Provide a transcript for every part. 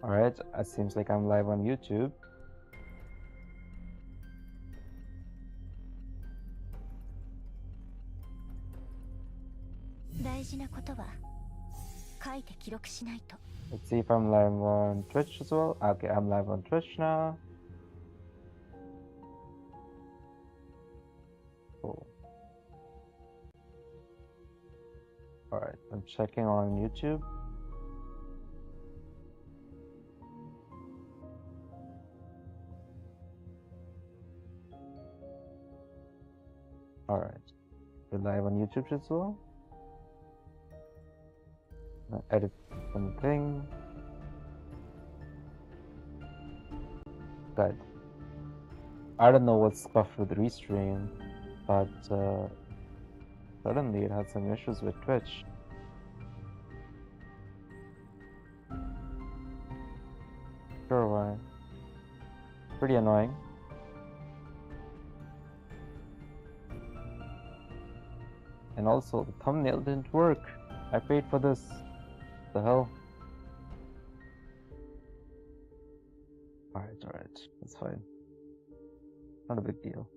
Alright, it seems like I'm live on YouTube. Let's see if I'm live on Twitch as well. Okay, I'm live on Twitch now. Cool. Alright, I'm checking on YouTube. Alright, we're live on YouTube as well. Edit something. Good. I don't know what's scuffed with Restream, but suddenly it had some issues with Twitch. Sure why. Pretty annoying. And also, the thumbnail didn't work. I paid for this. What the hell? Alright, that's fine. Not a big deal.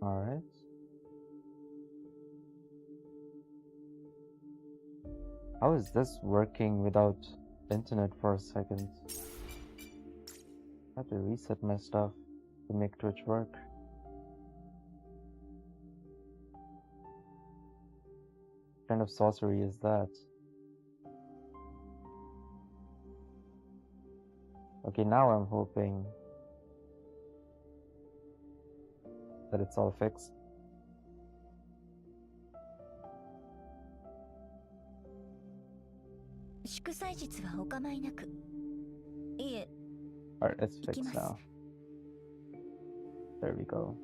Alright. How is this working without internet for a second? I have to reset my stuff to make Twitch work. What kind of sorcery is that? Okay, now I'm hoping that it's all fixed. Alright, it's fixed now. There we go.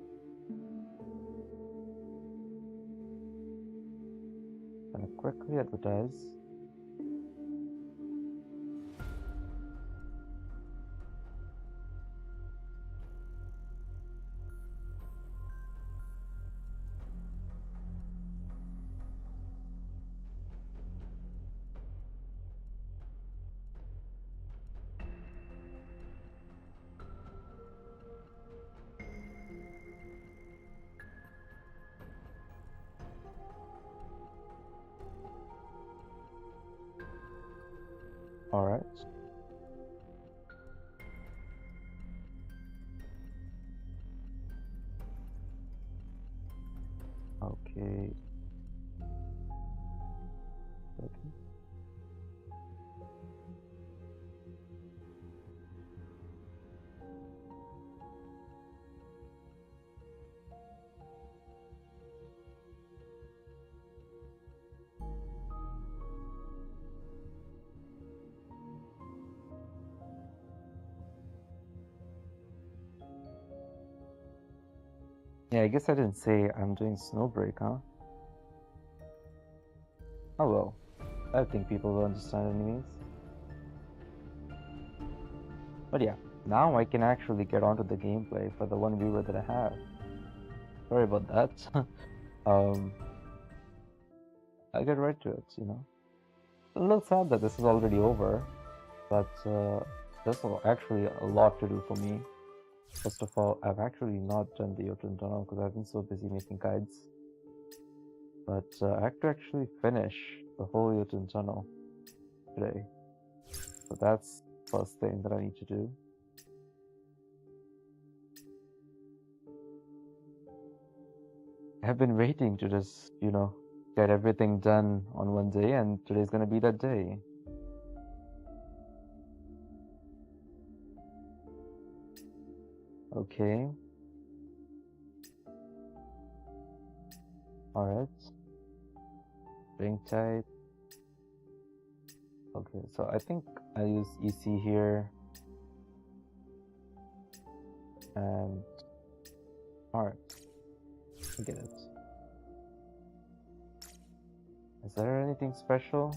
Gonna quickly advertise. Alright. Okay. Okay. Yeah, I guess I didn't say I'm doing Snowbreak, huh? Oh well. I think people will understand anyways. But yeah, now I can actually get onto the gameplay for the one viewer that I have. Sorry about that. I'll get right to it, you know. A little sad that this is already over, but there's actually a lot to do for me. First of all, I've actually not done the Jotun Tunnel because I've been so busy making guides. But I have to actually finish the whole Jotun Tunnel today. So that's the first thing that I need to do. I've been waiting to just, you know, get everything done on one day, and today's gonna be that day. Okay. Alright. Ring type. Okay, so I think I use EC here. And alright. I get it. Is there anything special?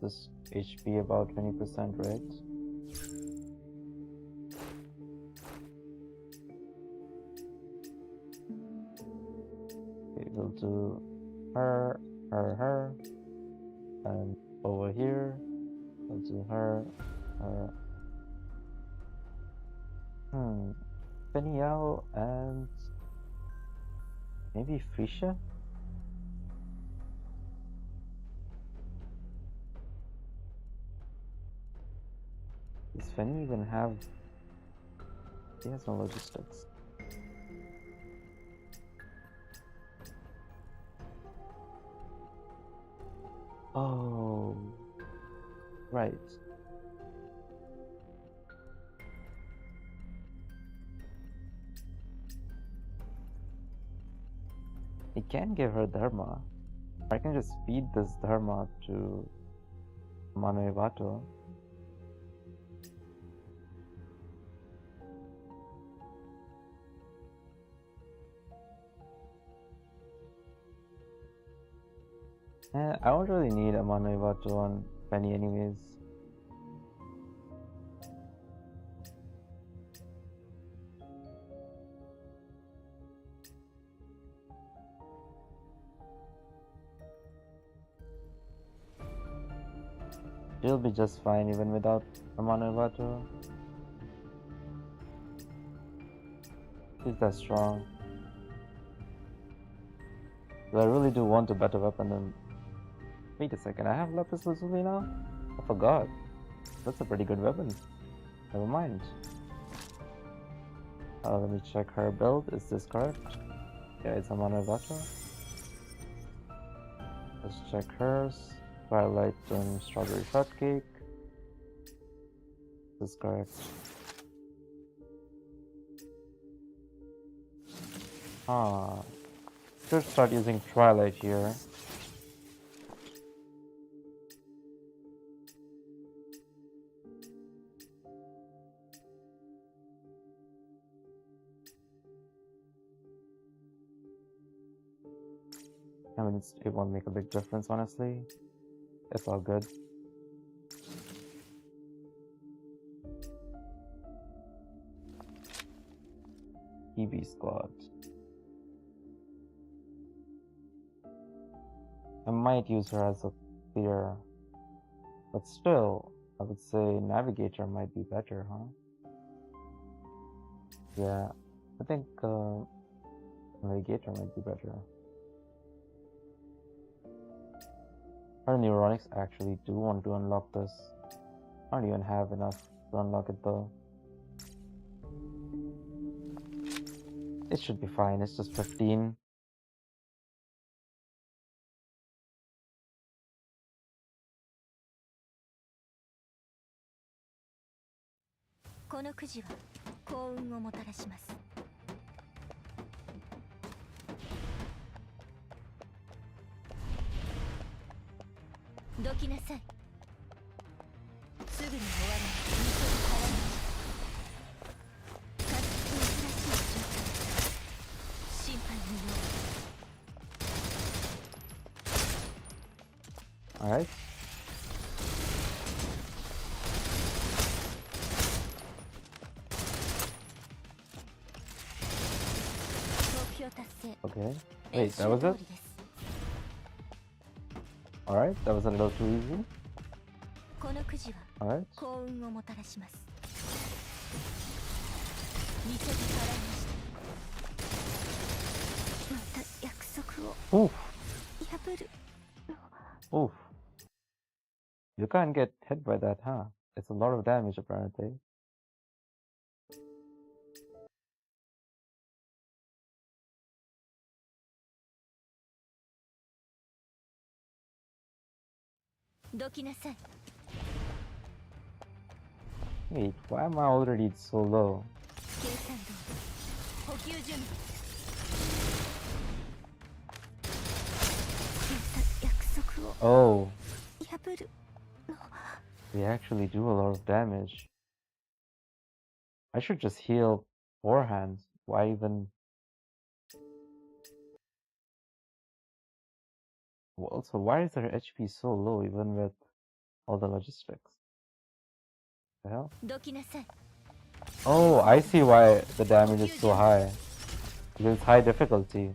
This HP about 20%, right? Okay, we'll do her, and over here, we'll do her. Penny Yao and maybe Frisha? Does Fenny even have... He has no logistics. Oh, right. He can give her Dharma. I can just feed this Dharma to Manoevato. I don't really need a Manoevato on Penny anyways. She'll be just fine even without a Manoevato. She's that strong. So I really do want a better weapon than... Wait a second, I have Lapis Lazuli now? I forgot. That's a pretty good weapon. Never mind. Let me check her build. Is this correct? Yeah, it's a Manoevato. Let's check hers. Twilight and Strawberry Shortcake. This is correct. Should start using Twilight here. I mean, it won't make a big difference, honestly. It's all good. EB squad. I might use her as a clear, but still, I would say Navigator might be better, huh? Yeah, I think Navigator might be better. Her Neuronics actually do want to unlock this. I don't even have enough to unlock it though. It should be fine, it's just 15. Alright. Okay. Wait, that was it? Alright, that was a little too easy. Alright. Oof. Oof. You can't get hit by that, huh? It's a lot of damage apparently. Wait, why am I already so low? Oh. We actually do a lot of damage. I should just heal forehand. Why even... Also, why is their HP so low even with all the logistics? The hell? Oh, I see why the damage is so high. Because it's high difficulty.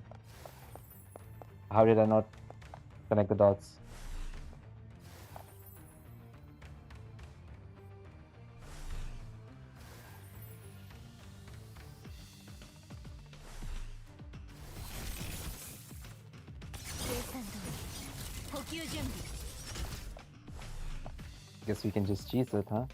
How did I not connect the dots? Guess we can just cheese it, huh?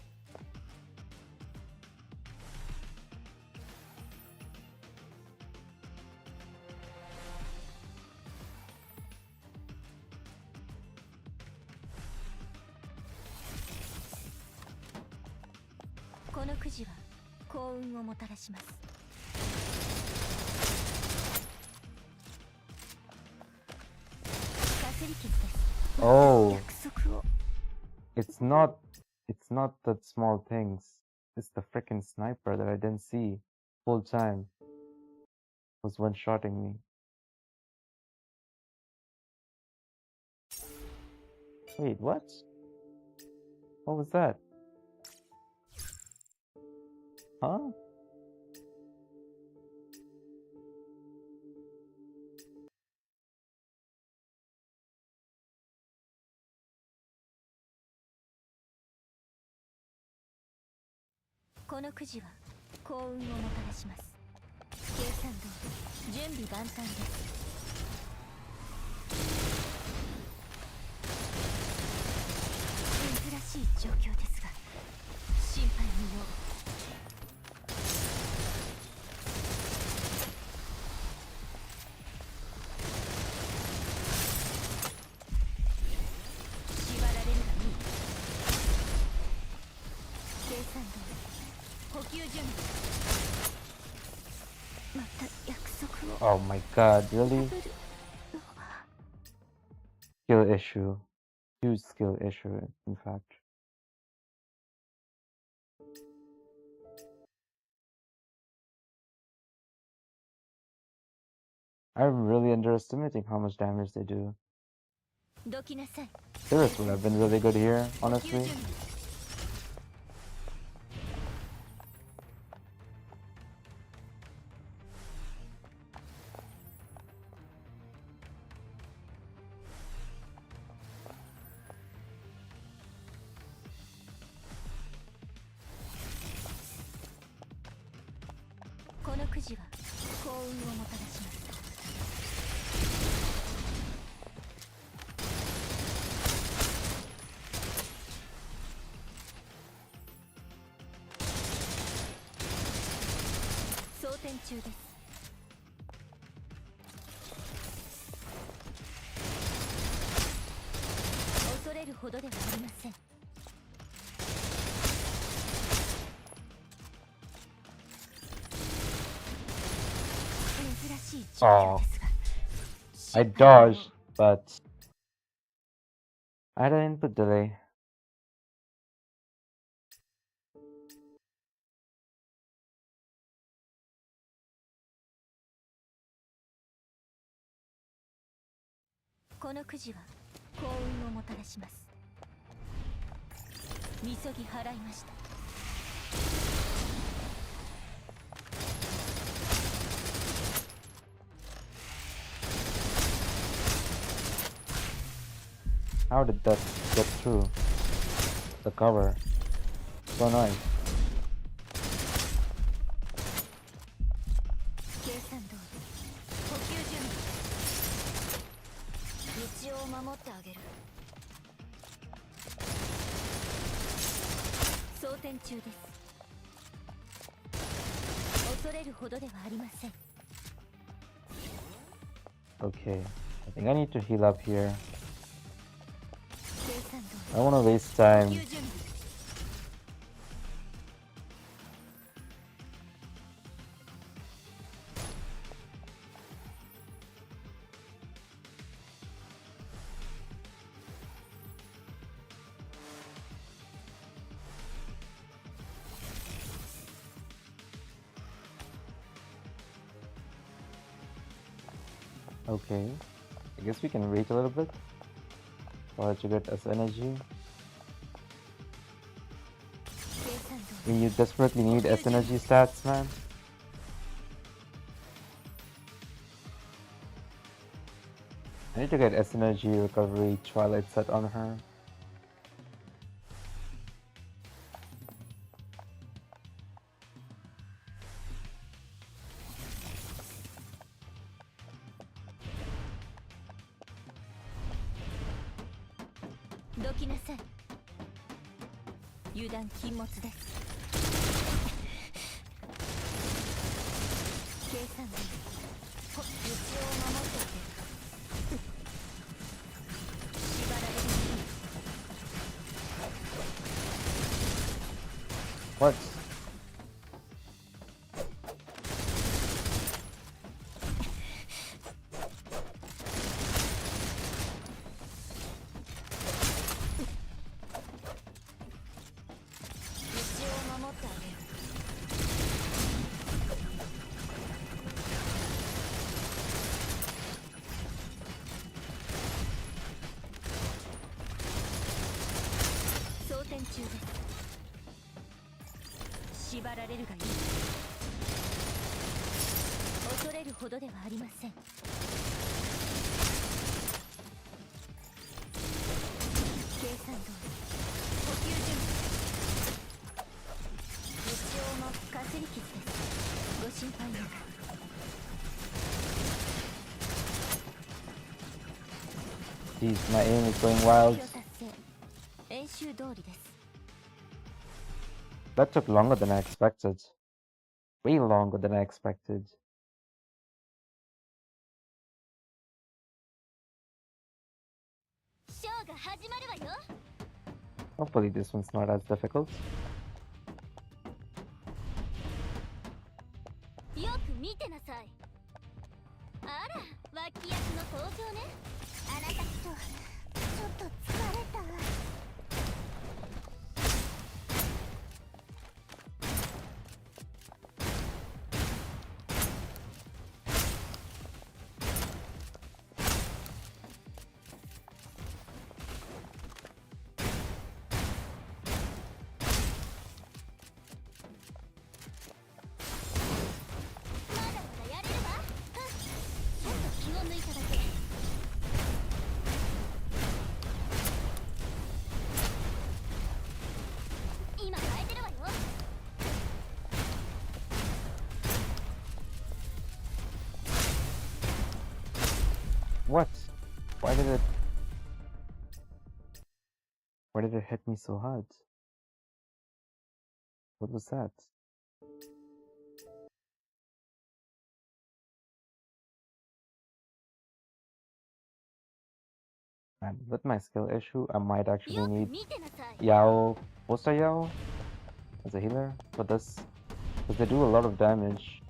Oh, it's not that small things. It's the frickin' sniper that I didn't see full time was one-shotting me. Wait, what? What was that? Huh? Oh my god, really? Skill issue. Huge skill issue, in fact. I'm really underestimating how much damage they do. Cirrus would have been really good here, honestly. Oh, I dodged, but I had an input delay. How did that get through the cover? So nice. Okay, I think I need to heal up here. I don't want to waste time. Okay, I guess we can wait a little bit. for her to get S energy. You desperately need S energy stats, man. I need to get S energy recovery Twilight set on her. What? Jeez, my aim is going wild. That took longer than I expected. Way longer than I expected. Hopefully this one's not as difficult. What? Why did it hit me so hard? What was that? And with my skill issue, I might actually need Yao, Poster Yao as a healer for this, because they do a lot of damage.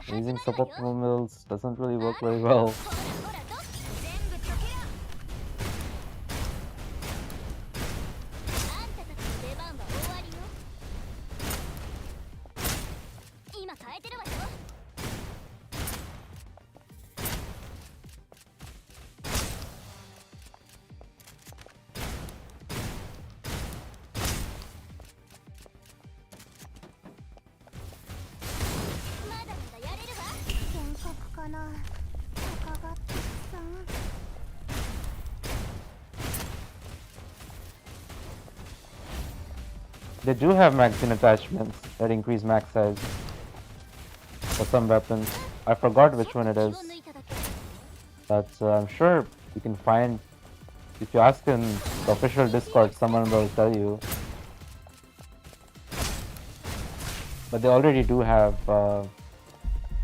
Using suboptimal mills doesn't really work very well. They do have magazine attachments that increase max size for some weapons. I forgot which one it is, but I'm sure you can find, if you ask in the official Discord, someone will tell you. But they already do have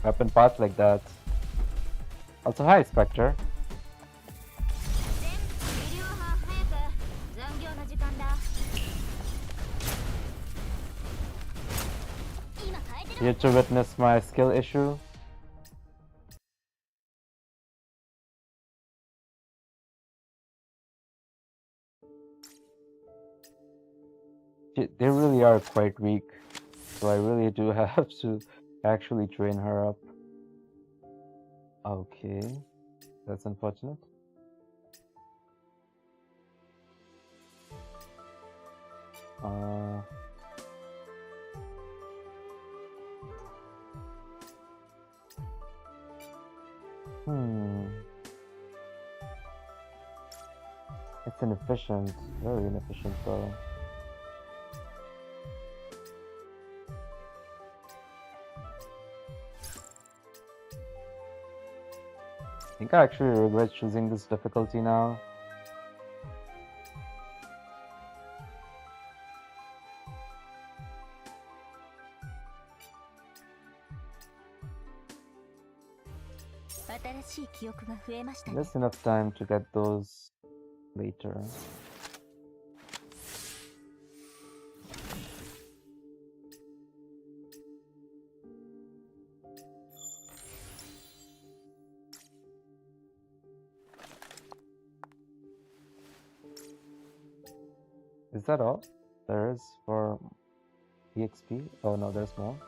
weapon parts like that. Also, hi Spectre. Here to witness my skill issue. They really are quite weak, so I really do have to actually train her up. Okay, that's unfortunate. Uh, it's inefficient, very inefficient though. I think I actually regret choosing this difficulty now. Just enough time to get those later. Is that all there is for EXP? Oh no, there's more.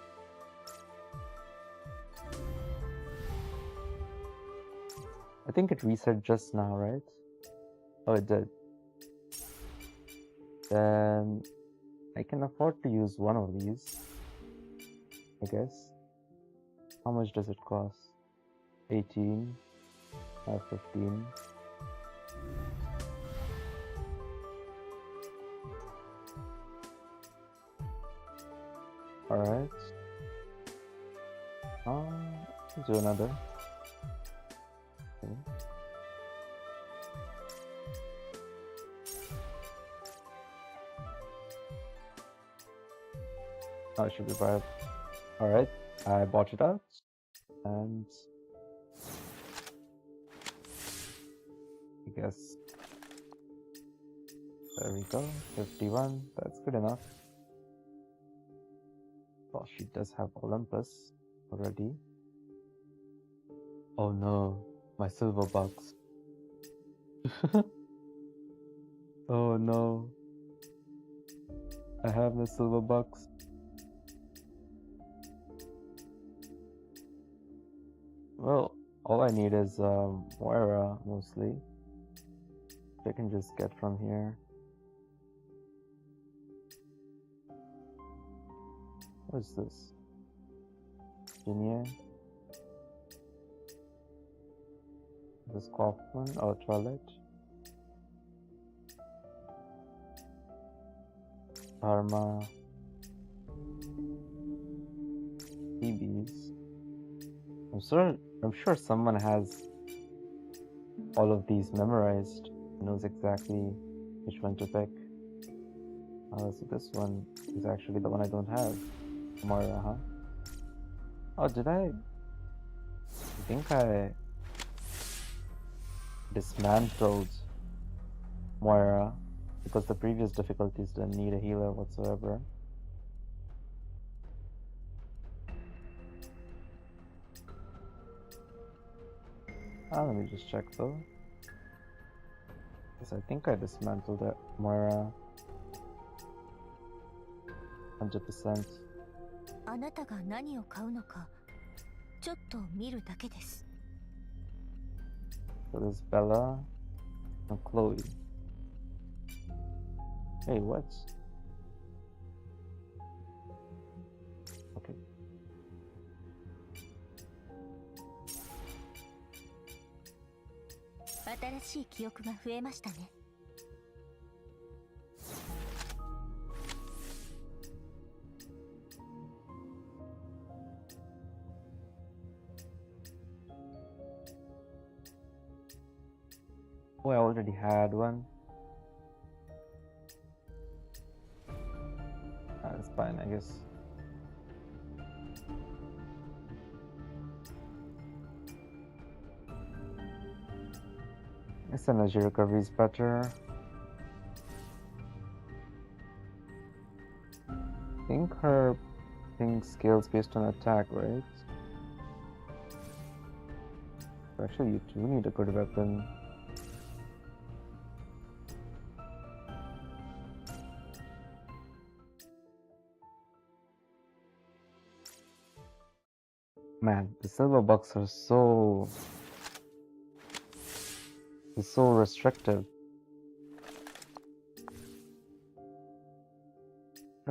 I think it reset just now, right? Oh, it did. Then I can afford to use one of these, I guess. How much does it cost? 18, 15. Alright. Let's do another. Okay. Oh, it should be bad. Alright, I bought it out. And I guess there we go. 51. That's good enough. Oh, she does have Olympus already. Oh no, my silver bucks. Oh no. I have the silver bucks. Well, all I need is Moira mostly. I can just get from here. What is this? Genie? This Kaufman or Toilet? Karma. BBs. I'm sure someone has all of these memorized, knows exactly which one to pick. So this one is actually the one I don't have. Moira, huh? Oh, did I think I dismantled Moira because the previous difficulties didn't need a healer whatsoever. Let me just check though. Yes, I think I dismantled it. Moira. 100%. あなたが何を買うのかちょっと見るだけです。 So there's Bella and Chloe. Hey, what? Okay. 新しい記憶が増えましたね。 Oh, I already had one. That's fine, I guess. This energy recovery is better. I think her thing scales based on attack, right? Actually, you do need a good weapon. Man, the silver bucks are so restrictive.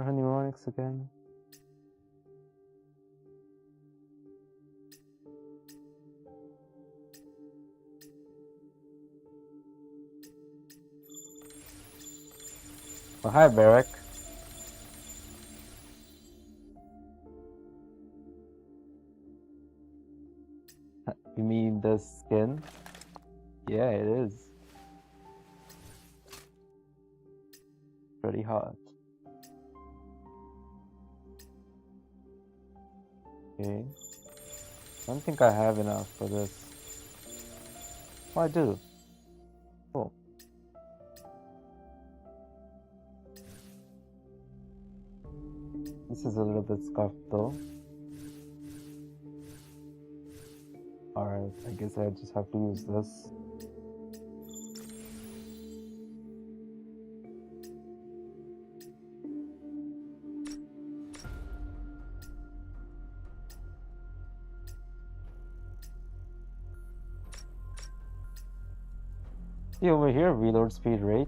Harmonics again. Oh, hi, Barrack. You mean the skin? Yeah, it is. Pretty hot. Okay. I don't think I have enough for this. Oh, I do. Cool. This is a little bit scuffed though. Alright, I guess I just have to use this. See over here, reload speed rate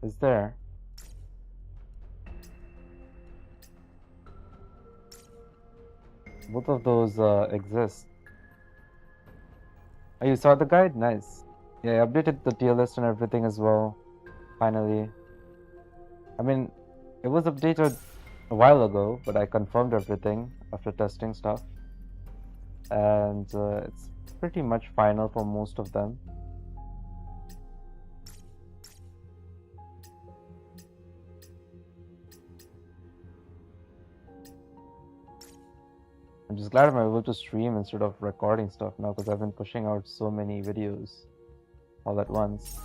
is there. Both of those exist. Oh, you saw the guide? Nice. Yeah, I updated the tier list and everything as well. Finally. I mean, it was updated a while ago, but I confirmed everything after testing stuff. And it's pretty much final for most of them. I'm just glad I'm able to stream instead of recording stuff now because I've been pushing out so many videos all at once.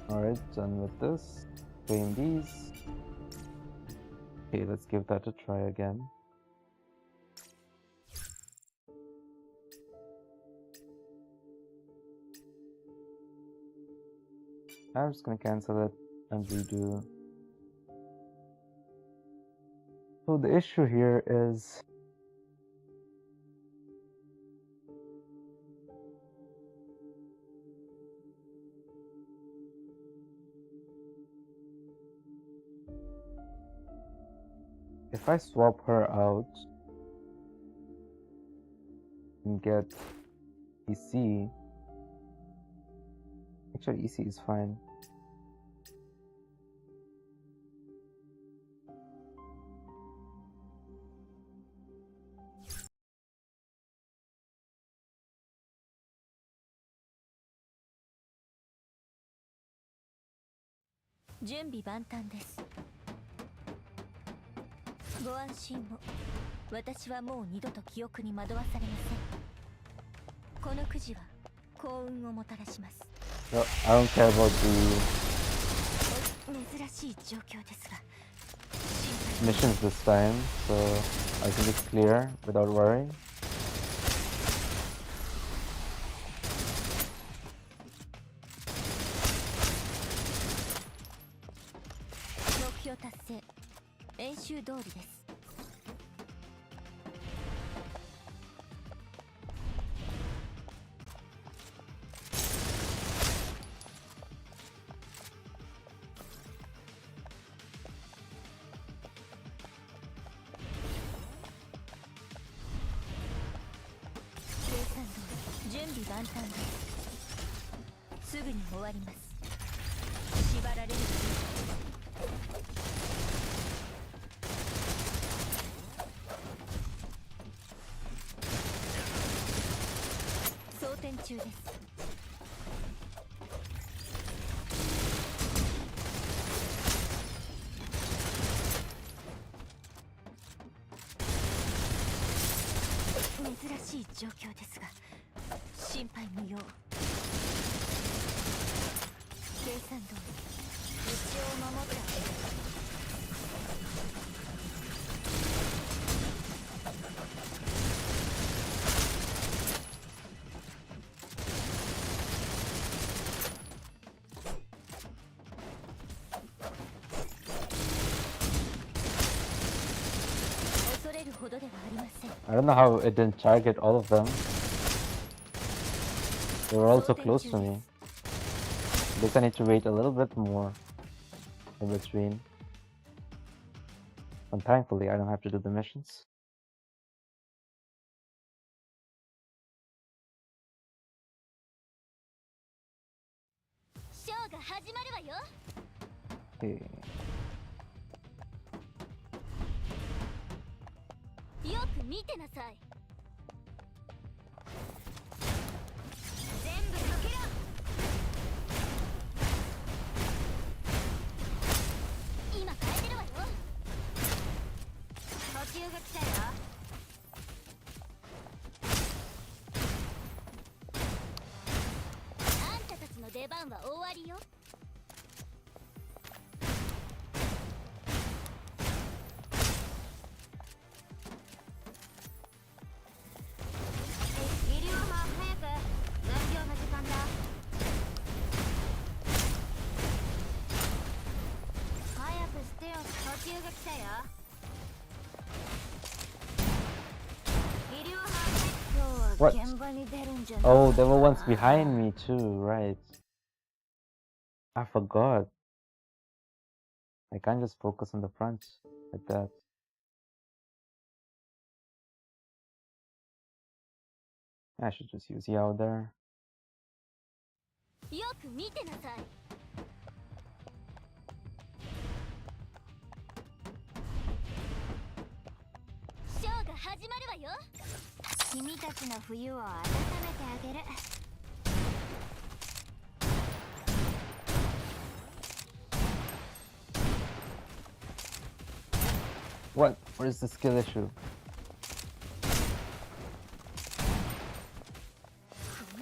Alright, done with this. Claim these. Okay, let's give that a try again. I'm just gonna cancel it and redo. So the issue here is if I swap her out and get EC, actually EC is fine.準備万端です。ご安心を。私はもう二度と記憶に惑わされません。このくじは幸運をもたらします。No, I don't care about the 珍しい状況ですが。missions this time, so I think it's clear without worrying. 目標達成。演習通りです。準備万端です。すぐに終わります。縛られる装填中です。珍しい状況ですが心配無用。計算通り一応守ってあげる。どではありません。 I don't know how it didn't target all of them. They were all so close to me. I guess I need to wait a little bit more in between. And thankfully, I don't have to do the missions. ショーが始まるわよ。 Okay. よく見てなさい。全部かけろ。今変えてるわよ。途中が来たよ。あんたたちの出番は終わりよ。 リリオマン早く。残業の時間だ。早くしてよ。途中が来たよ。リリオマン今日は What? 現場に出るんじゃないかな。 Oh, there were ones behind me too, right? I forgot. I can't just focus on the front like that. I should just use Yao there. よく見てなさい。ショーが始まるわよ。君たちの冬を温めてあげる。 What? What is the skill issue? こ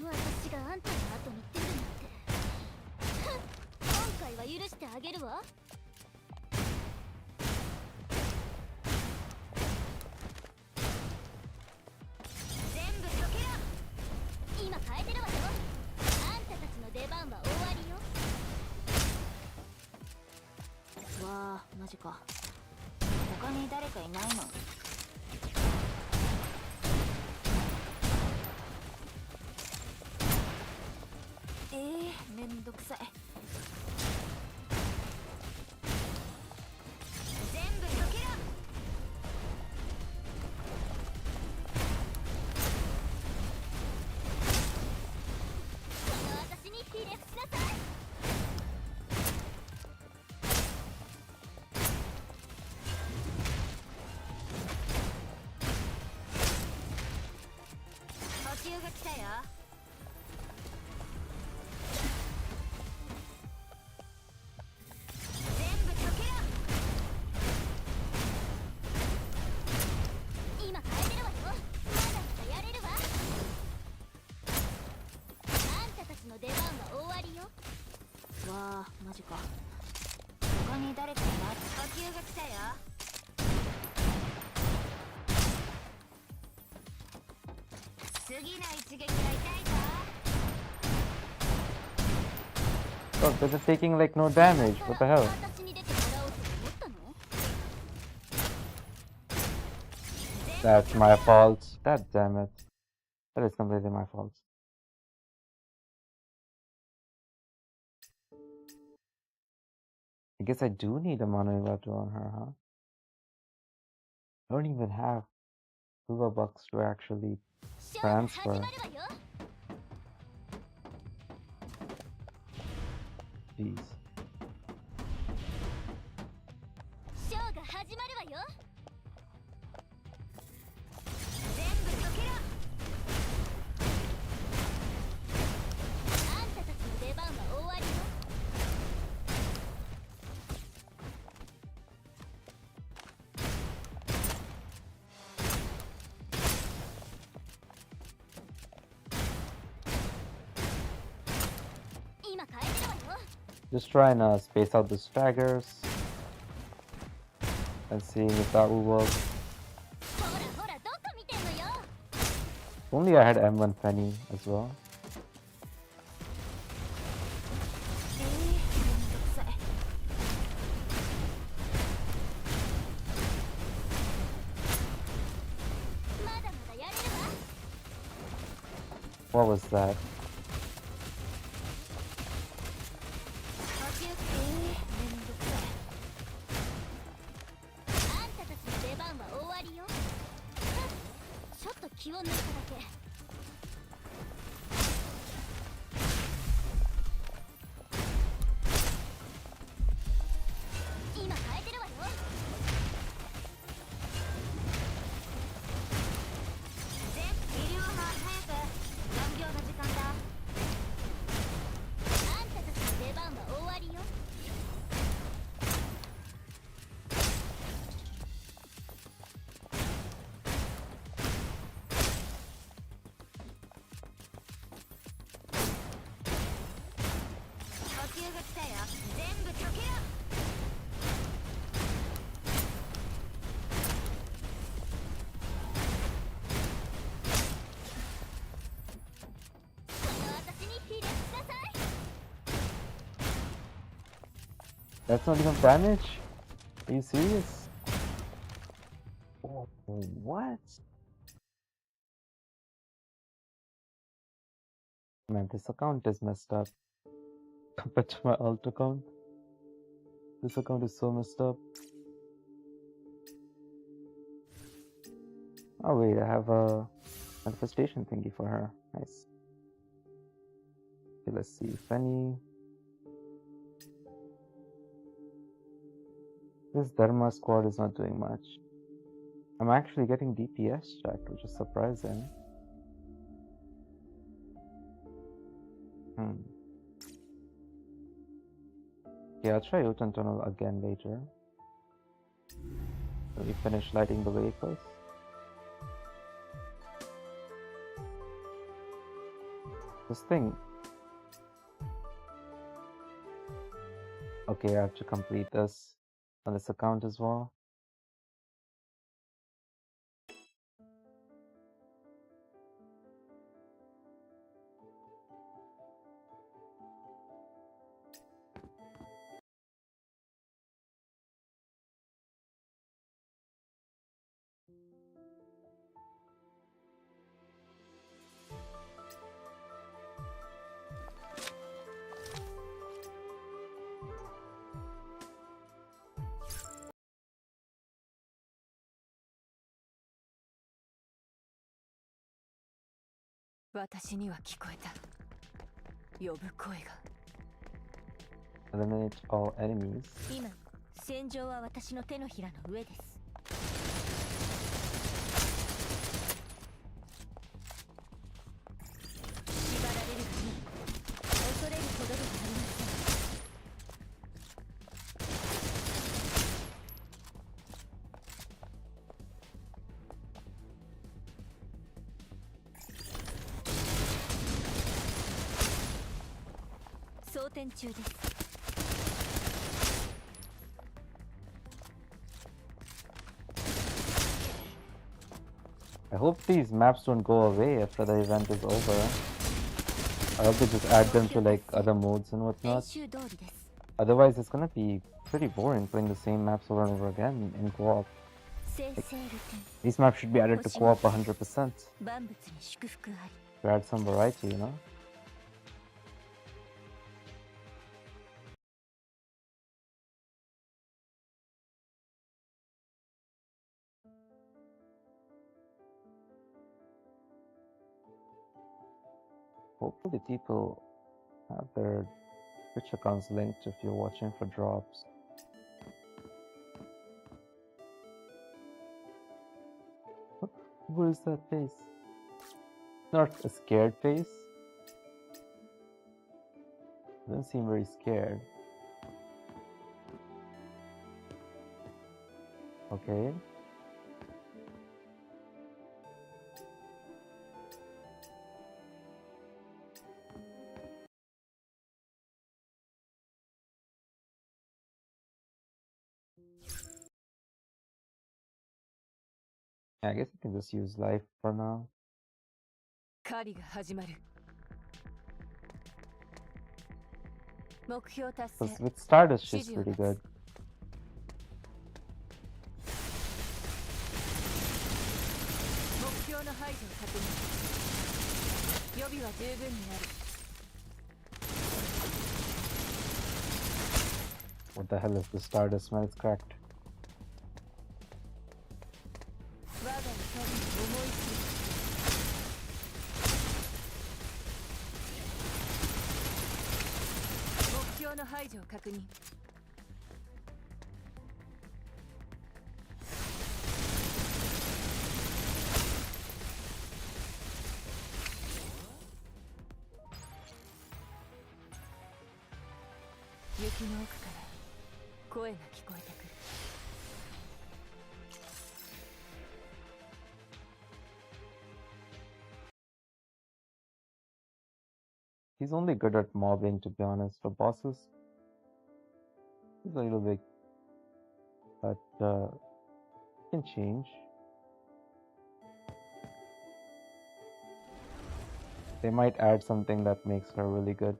の私があんたの後に出るなんて。ふん、今回は許してあげるわ。全部かけろ。今変えてるわよ。あんたたちの出番は終わりよ。わあ、マジか。他に誰かいないの？めんどくさい。全部かけろ。この私にひれ伏しなさい。途中が来たよ。 わあ、マジか。他に誰かいない？途中が来たよ。次の一撃は痛いぞ。 Oh, they're just taking like no damage. What the hell? 私に出てもらおうと思ったの？ That's my fault. God damn it. That is completely my fault. I guess I do need a mana inverter on her, huh? I don't even have silver bucks to actually transfer. Jeez. ショーが始まるわよ。全部かけろ。あんたたちの出番は終わりよ。今変えてるわよ。 Just trying to space out the staggers and seeing if that will work. ほらほら、どこ見てんのよ。 If only I had M1 Penny as well. めんどくさい。What was that? That's not enough damage? Are you serious? Oh, what? Man, this account is messed up. Compared to my alt account. This account is so messed up. Oh wait, I have a manifestation thingy for her. Nice. Okay, let's see if any... This Dharma squad is not doing much. I'm actually getting DPS checked, which is surprising. Yeah, I'll try Jotun Tunnel again later. Let me finish lighting the vehicles. This thing... Okay, I have to complete this on this account as well. Eliminate all enemies. 今、戦場は私の手のひらの上です。縛られる国、恐れるほどではありません。装填中です。 I hope these maps don't go away after the event is over. I hope they just add them to like other modes and whatnot. Otherwise, it's gonna be pretty boring playing the same maps over and over again in co-op. Like, these maps should be added to co-op 100%. To add some variety, you know? Hopefully people have their Twitch accounts linked if you're watching for drops. What is that face? Not a scared face? Doesn't seem very scared. Okay. Yeah, I guess I can just use life for now. Because with Stardust, she's pretty good. 予備は十分になる。 What the hell is the starter smell? It's cracked. 我が怒りに思いついた。目標の排除を確認。雪の奥から声が聞こえてくる。 He's only good at mobbing, to be honest. For bosses, he's a little big, but can change. They might add something that makes her really good.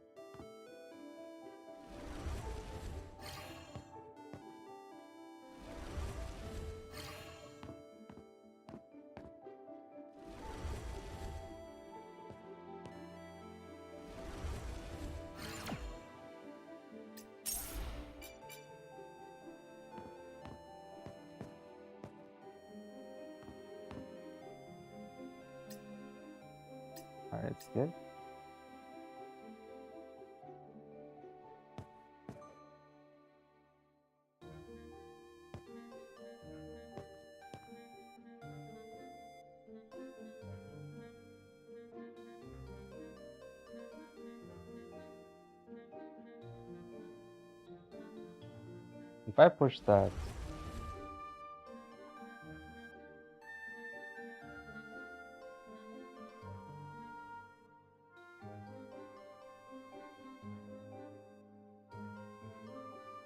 Alright, it's good. If I push that,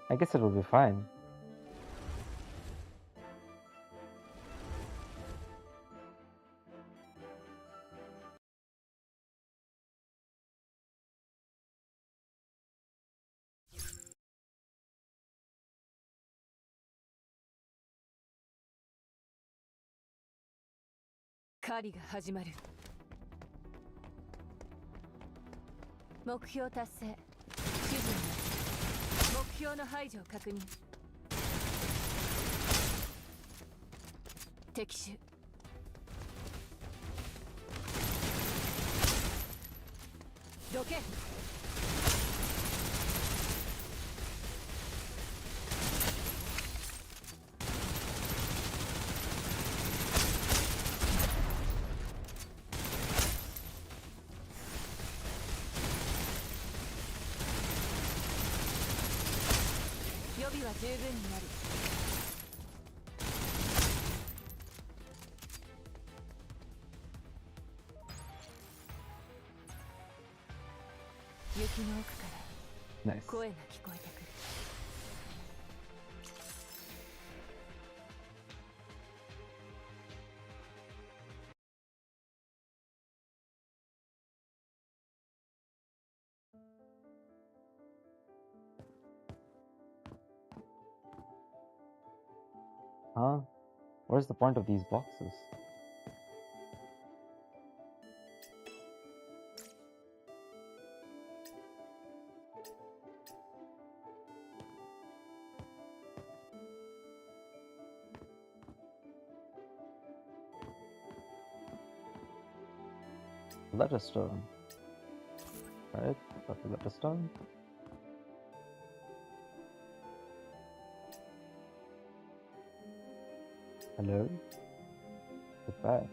I guess it will be fine.狩りが始まる。目標達成。指示を待つ。目標の排除を確認。敵手。どけ。予備は十分になる。雪の奥から Nice. 声が聞こえてくる。Huh? Where's the point of these boxes? Letter stone. Right? Got the letter stone. Hello? Goodbye.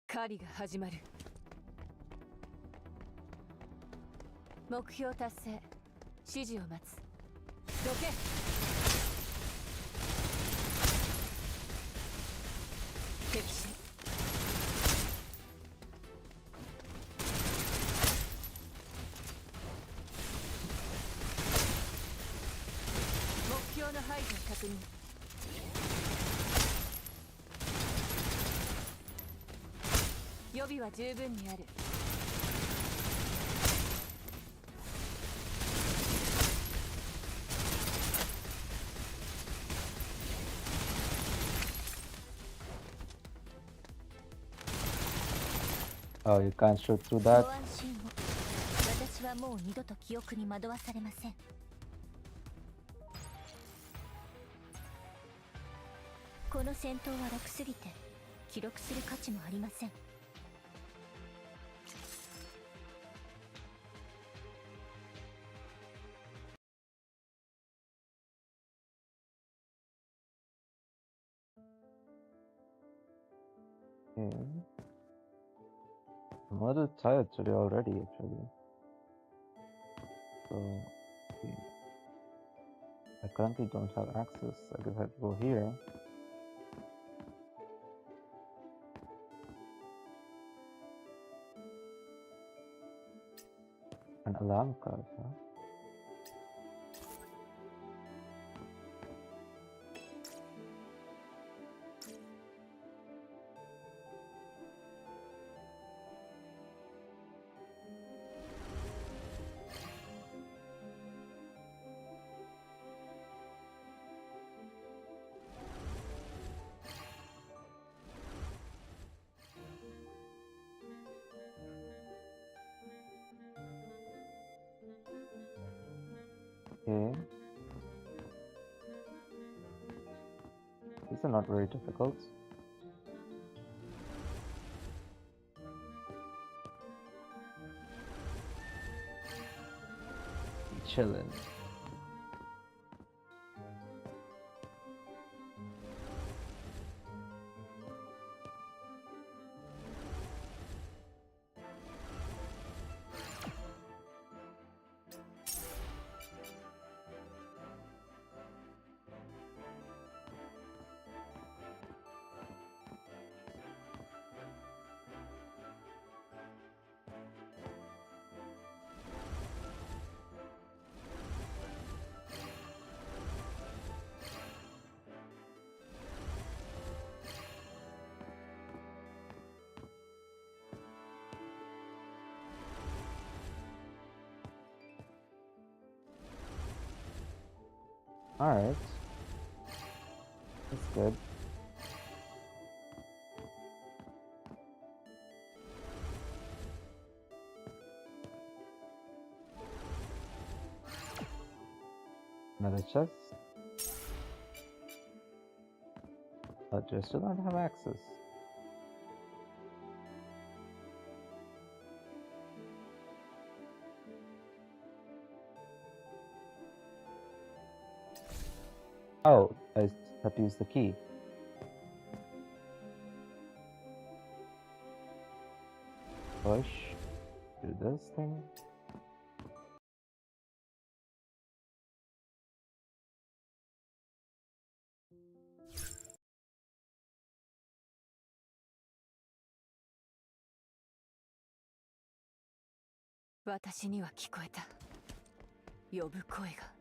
狩りが始まる。目標達成。指示を待つ。どけ。敵手。目標の排除を確認。予予備は十分にある。Oh, you can't shoot through ご that? 安心を。私はもう二度と記憶に惑わされません。この戦闘は楽すぎて記録する価値もありません。Okay. I'm a little tired today already, actually. So, okay. I currently don't have access. I guess I have to go here. An alarm card, huh? Okay. These are not very difficult. Chillin'. Alright. That's good. Another chest. But I still don't have access. Oh, I have to use the key. Push. Do this thing.「私には聞こえた。呼ぶ声が。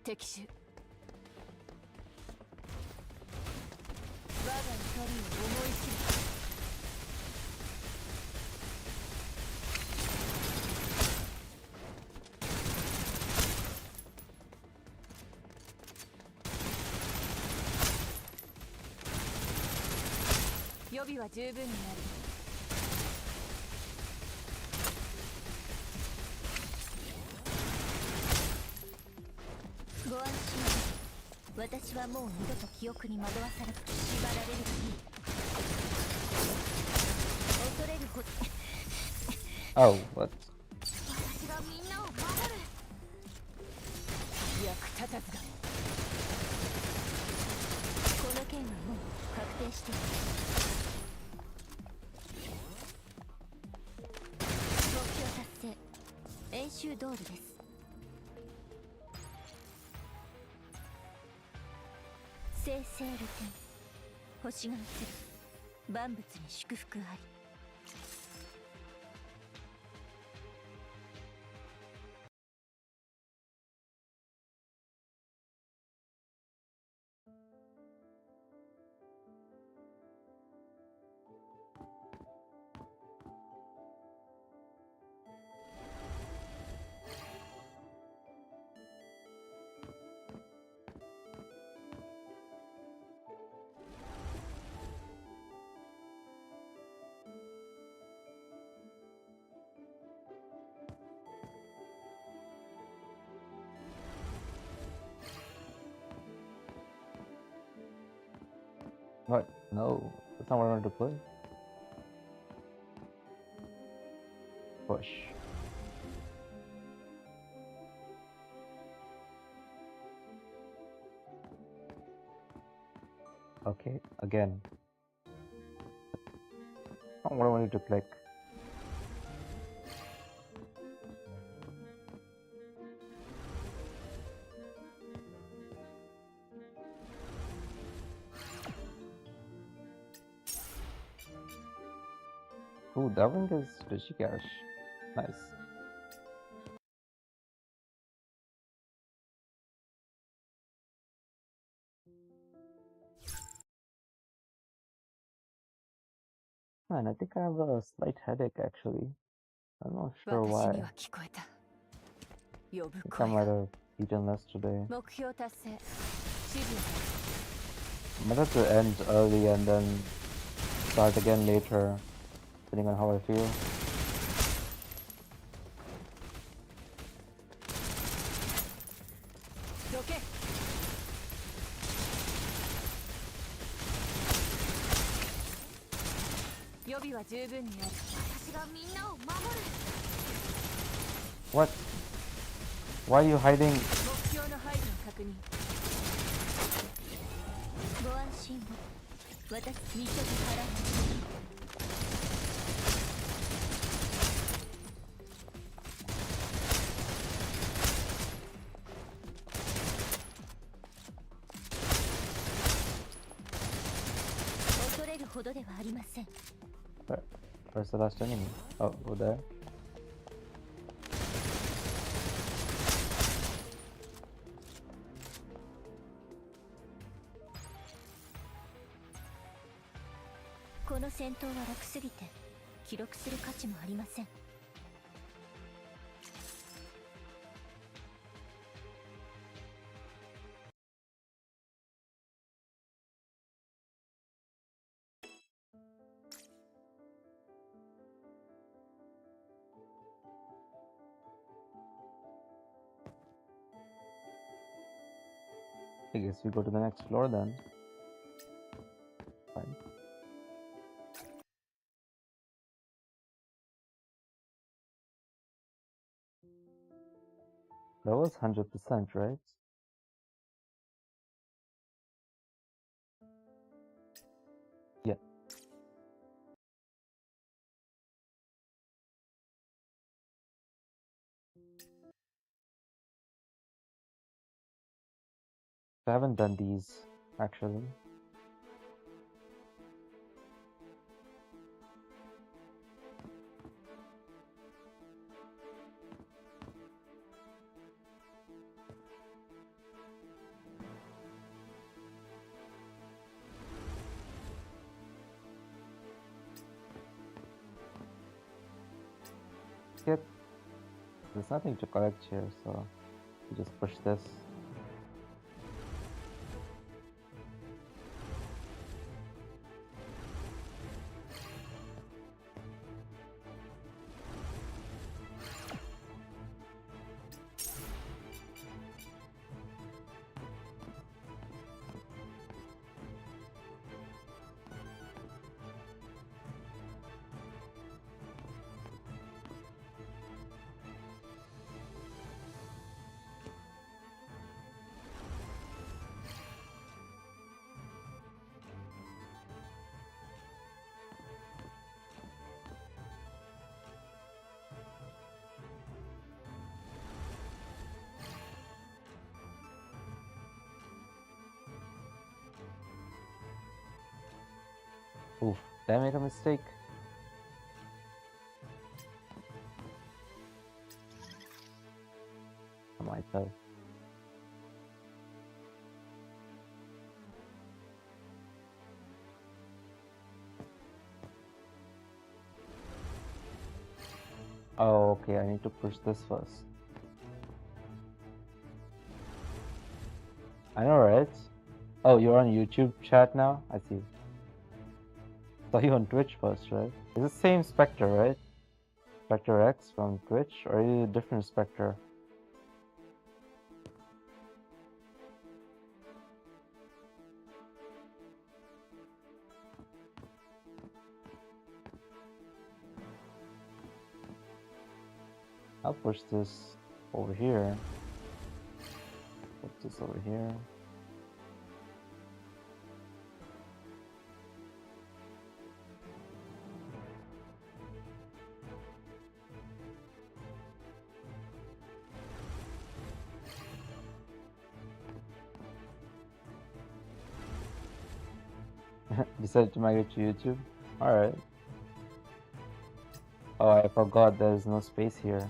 敵手。我が怒りを思い知る。予備は十分にある。ご安心を。私はもう二度と記憶に惑わされ、縛られるといい。恐れること。Oh, what? 私がみんなを守る。役立たずだ。この件はもう確定している。目標達成。演習道路です。聖聖ルテン。星が映る。万物に祝福あり。What? No, that's not what I wanted to play. Push. Okay, again. Not what I wanted to click. Ooh, that one is Digikash. Nice. Man, I think I have a slight headache actually. I'm not sure 私 why. には聞こえた。呼ぶ I think I 声 might が。 have eaten less today. 目標達成。指示を I might have to end early and then start again later, depending on how I feel. どけ。予備は十分にある。私がみんなを守る。 What? Why are you hiding? 目標の配慮を確認。ご安心を。私、見て払う。 恐れるほどではありません。 Where's the last enemy? Oh, over there.「この戦闘は楽すぎて記録する価値もありません。 I guess we go to the next floor then. Fine. That was 100%, right? Yeah. I haven't done these, actually. Skip. There's nothing to collect here, so you just push this. Oof, did I make a mistake? I might have. Oh, okay, I need to push this first. I know, right? Oh, you're on YouTube chat now? I see. Saw you on Twitch first, right? It's the same Spectre, right? Spectre X from Twitch, or is it a different Spectre? I'll push this over here. Put this over here. Decided to migrate to YouTube. Alright. Oh, I forgot there's no space here.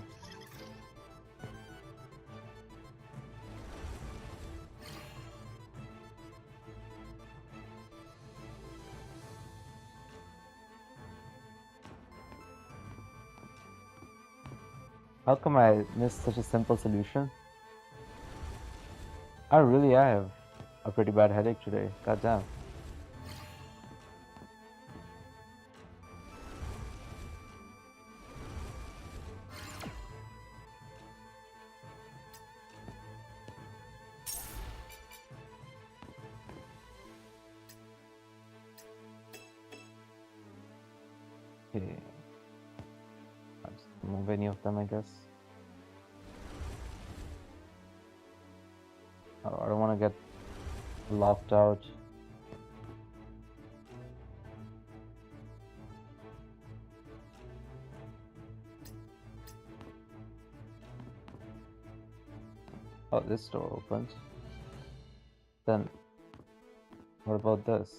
How come I missed such a simple solution? I have a pretty bad headache today. God damn. Okay. I'll just move any of them, I guess. Oh, I don't want to get locked out. Oh, this door opened. Then, what about this?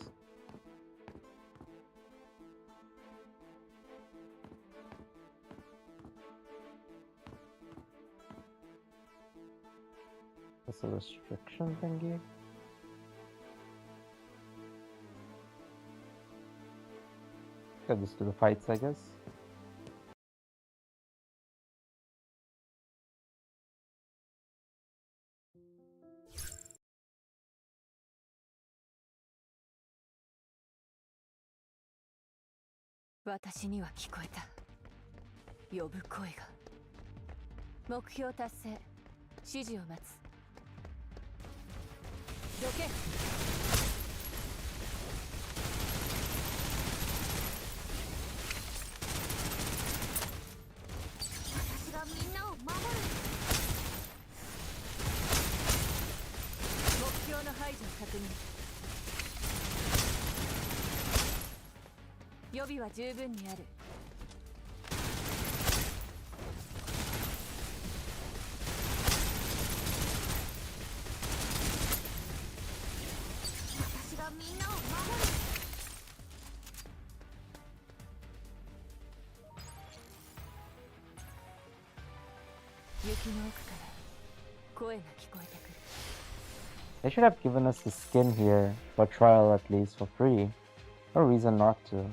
That's a restriction thingy? Get this to the fights, I guess.私には聞こえた。呼ぶ声が。目標達成。指示を待つ。どけ。私がみんなを守る。目標の排除を確認。予備は十分にある。私がみんなを守る。雪の奥から声が聞こえてくる。They should have given us the skin here for trial at least for free. No reason not to.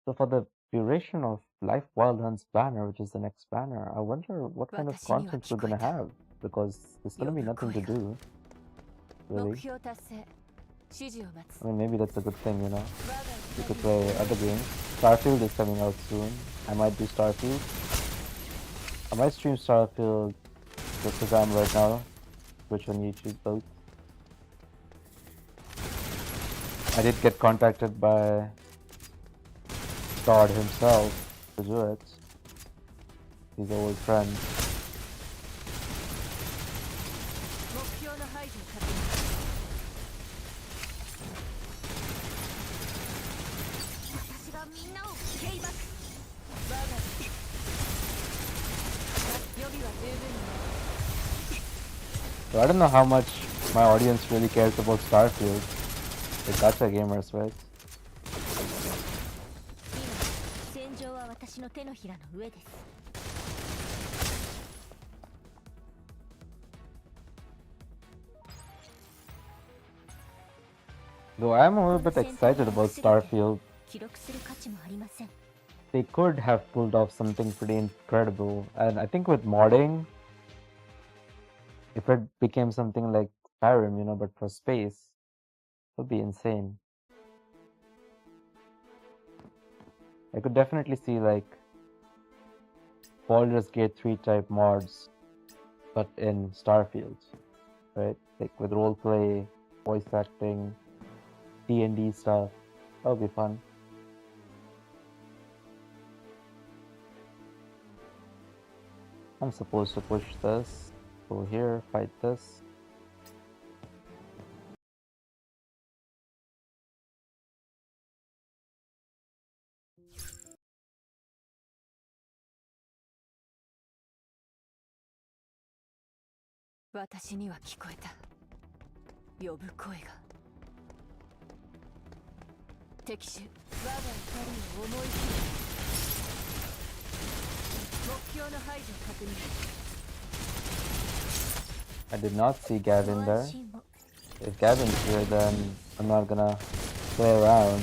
So for the duration of Life Wild Hunts banner, which is the next banner, I wonder what kind of content we're gonna have, because there's gonna be nothing to do, really. I mean, maybe that's a good thing, you know? You could play other games. Starfield is coming out soon. I might do Starfield. I might stream Starfield just as I am right now, Twitch on YouTube both. I did get contacted by God himself to do it. He's an old friend. So I don't know how much my audience really cares about Starfield. The gacha gamers, right? Though I'm a little bit excited about Starfield. They could have pulled off something pretty incredible, and I think with modding, if it became something like Skyrim, you know, but for space, it would be insane. I could definitely see like Baldur's Gate 3 type mods but in Starfield, right? Like with roleplay, voice acting, D&D stuff. That'll be fun. I'm supposed to push this, go here, fight this. I did not see Gavin there. If Gavin's here, then I'm not gonna play around.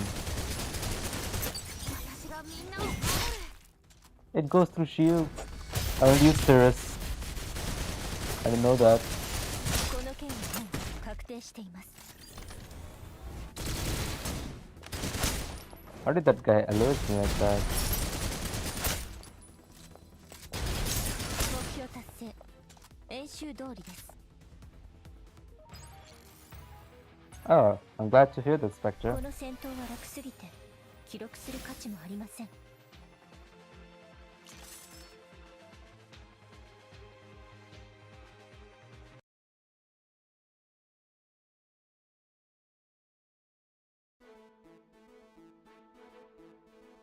It goes through shield. I don't use Cirrus. I didn't know that. How did that guy alert me like that? Oh, I'm glad to hear that, Spectre.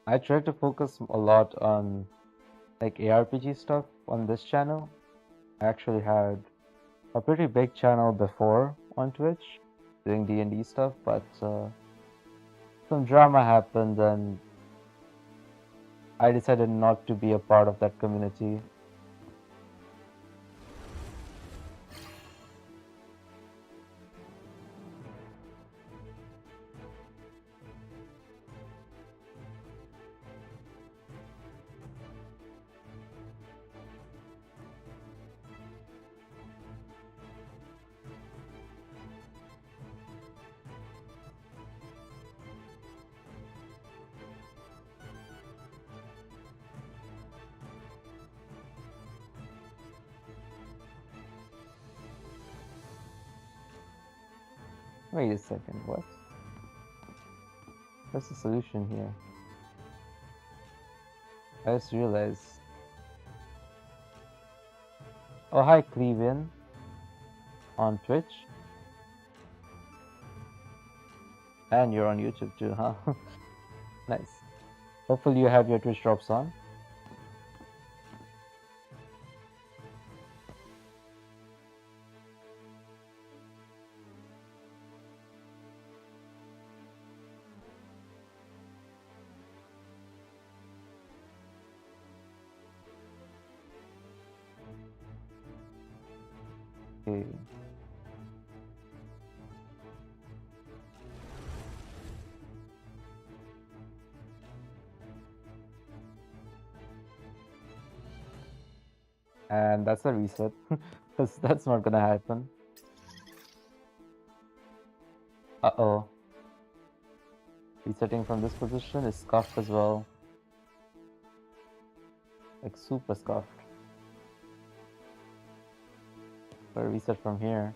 I try to focus a lot on like ARPG stuff on this channel. I actually had a pretty big channel before on Twitch doing D&D stuff, but some drama happened and I decided not to be a part of that community. Wait a second, what? What's the solution here? I just realized. Oh, hi, Clevein on Twitch. And you're on YouTube too, huh? Nice. Hopefully you have your Twitch drops on. Okay. And that's a reset. Because that's not gonna happen. Uh-oh. Resetting from this position is scuffed as well. Like super scuffed. But reset from here.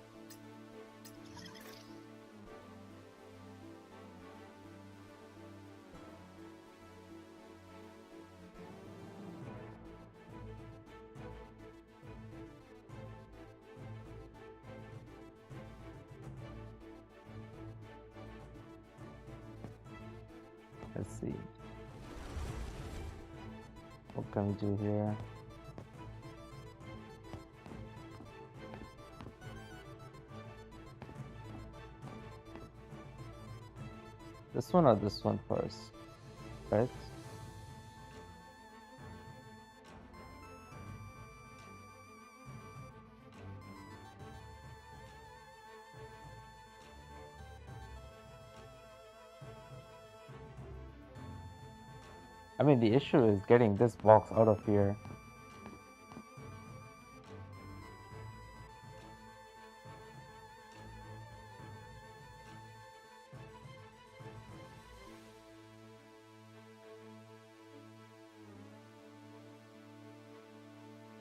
Let's see. What can we do here? This one or this one first, right? I mean, the issue is getting this box out of here.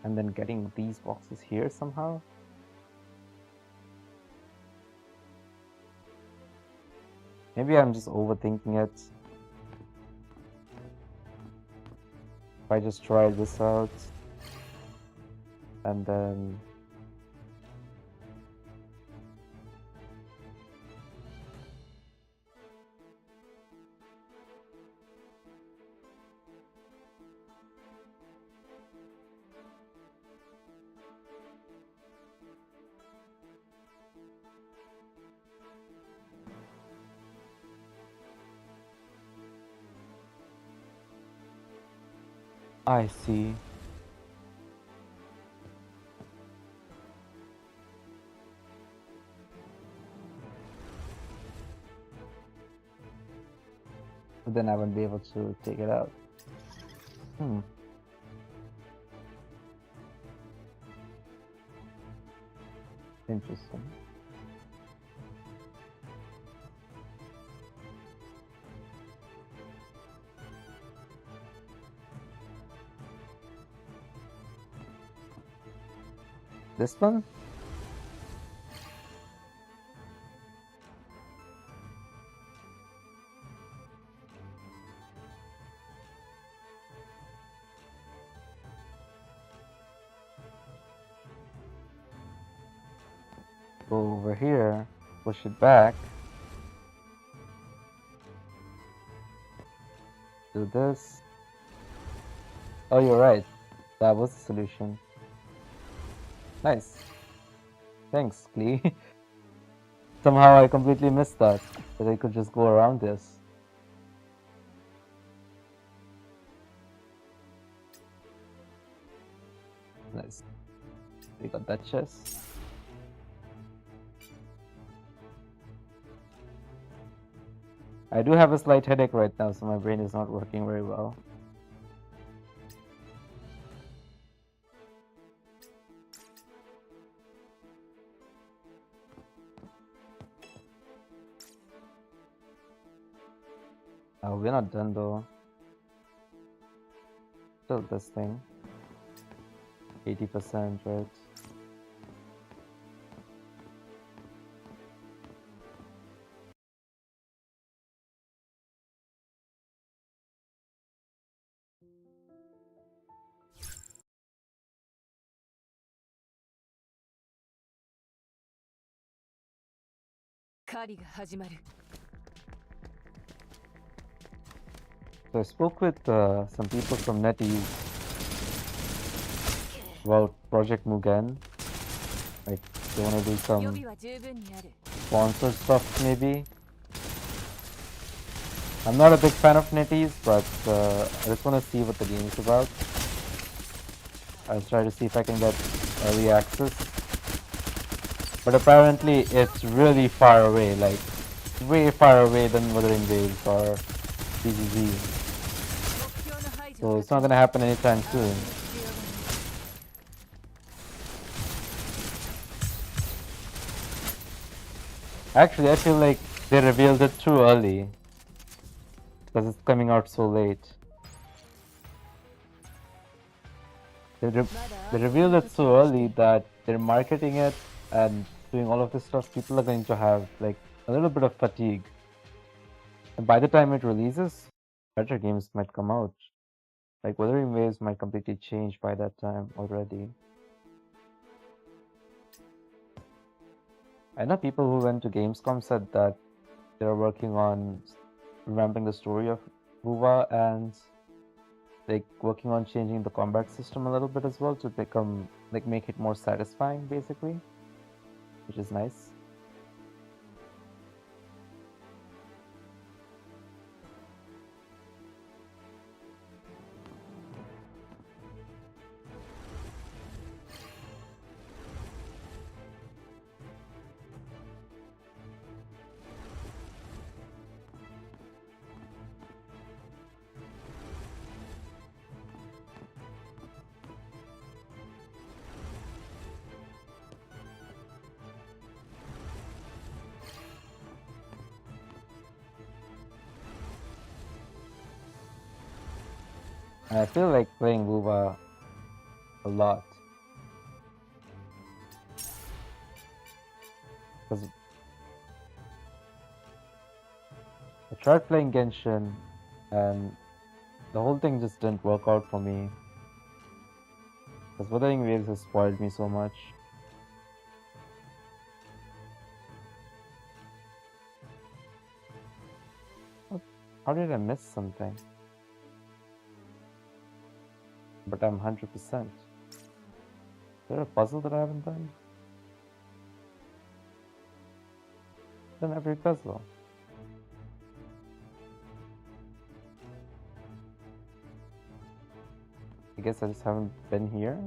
and then getting these boxes here somehow. Maybe I'm just overthinking it. If I just try this out and then I see. But then I won't be able to take it out. Interesting. This one? Go over here, push it back. Do this. Oh, you're right. That was the solution. Nice. Thanks, Klee. Somehow I completely missed that I could just go around this. Nice. We got that chest. I do have a slight headache right now, so my brain is not working very well. We're not done though. Still this thing. 80%, right? So I spoke with some people from NetEase about Project Mugen. Like, they want to do some sponsored stuff maybe. I'm not a big fan of NetEase, but I just want to see what the game is about. I'll try to see if I can get early access. But apparently it's really far away, like way far away than Wuthering Waves or PGZ. So it's not gonna happen anytime soon. Actually, I feel like they revealed it too early because it's coming out so late. They revealed it so early that they're marketing it and doing all of this stuff. People are going to have like a little bit of fatigue. And by the time it releases, better games might come out. Like Wuthering Waves might completely change by that time already. I know people who went to Gamescom said that they're working on revamping the story of Vuva and like working on changing the combat system a little bit as well to become like make it more satisfying basically, which is nice. And I feel like playing Vuva a lot. Because I tried playing Genshin, and the whole thing just didn't work out for me. Because Wuthering Waves has spoiled me so much. How did I miss something? But I'm 100%. Is there a puzzle that I haven't done? Done every puzzle. I guess I just haven't been here.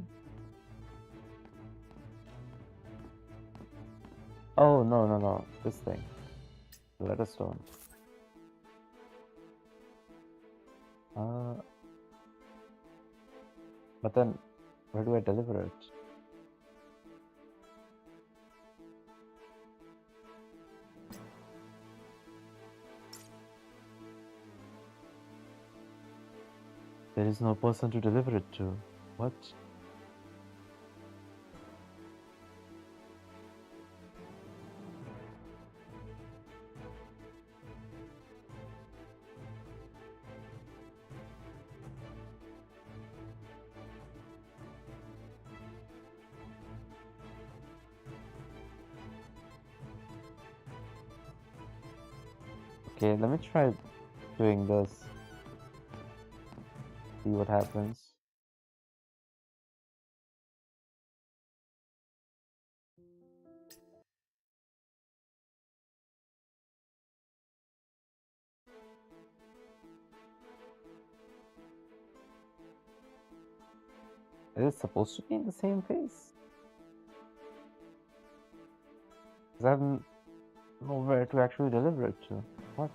Oh, no. This thing. The letter stone. But then, where do I deliver it? There is no person to deliver it to. What? Okay, let me try doing this. See what happens. Is it supposed to be in the same place? Because I haven't know where to actually deliver it to. What?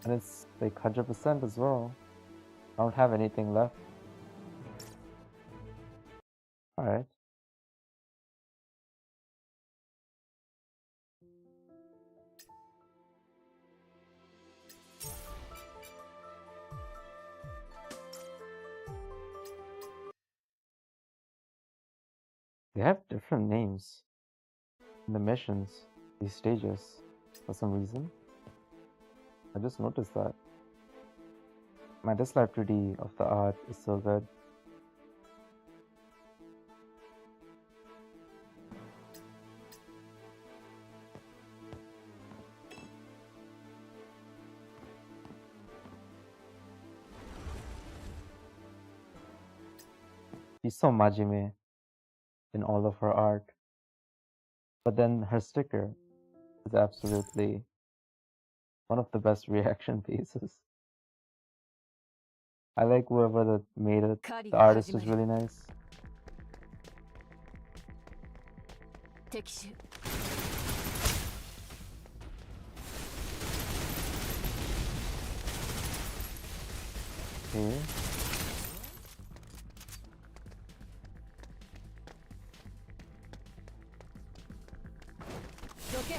And it's like 100% as well. I don't have anything left. Alright. They have different names in the missions, these stages, for some reason. I just noticed that. My dislike 3D of the art is so good. She's so Majime in all of her art. But then her sticker is absolutely one of the best reaction pieces. I like whoever that made it. The artist is really nice. 敵手 Okay.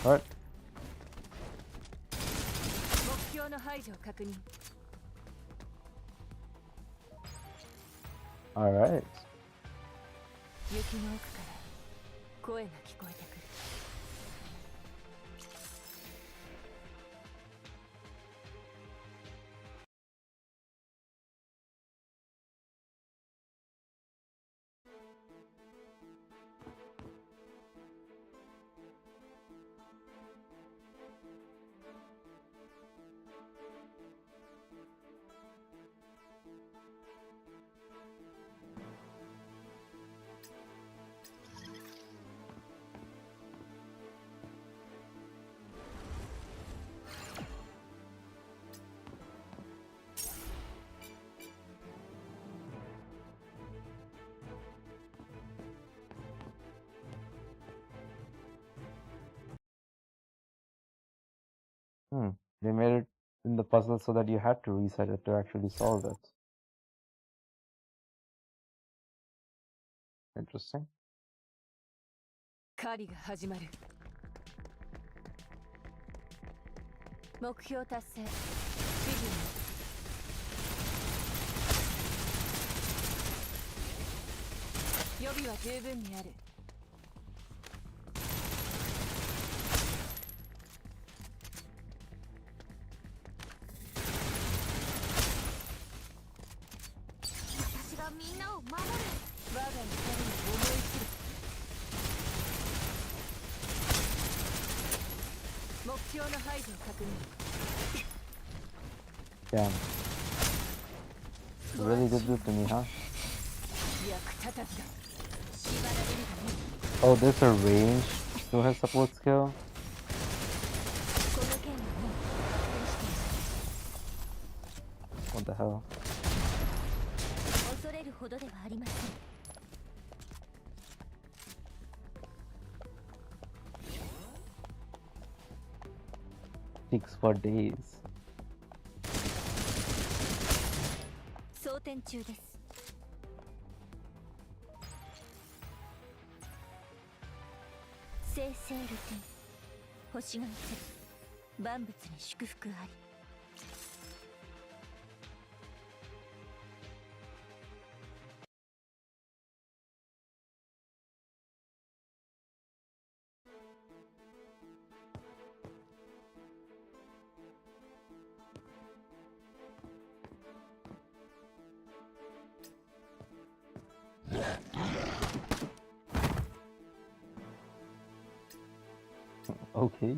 What? 目標の排除を確認 Alright. 雪の奥から声が聞こえてくる They made it in the puzzle so that you had to reset it to actually solve it. Interesting. 狩りが始まる。目標達成。指示に。予備は十分にある。私がみんなを守る。我が怒りを思い知る。目標の排除を確認。Damn. You really did this to me, huh? 役立たずだ。縛られるがいい。Oh, there's a range to her support skill? この件はもう発展している。 What the hell? 恐れるほどではありません。 Takes for days. 装填中です。生成ルティン。星が映る。万物に祝福あり。 Okay.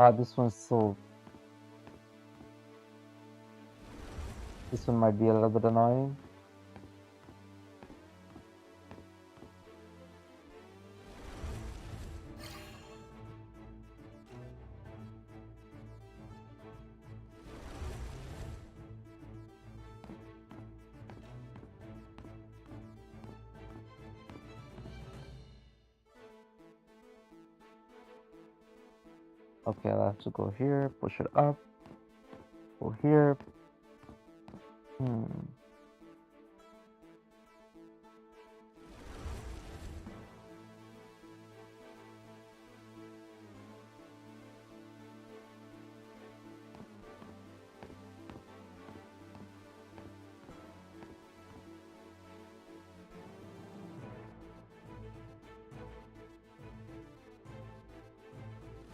Ah, this one's so... This one might be a little bit annoying. Okay, I'll have to go here, push it up, go here.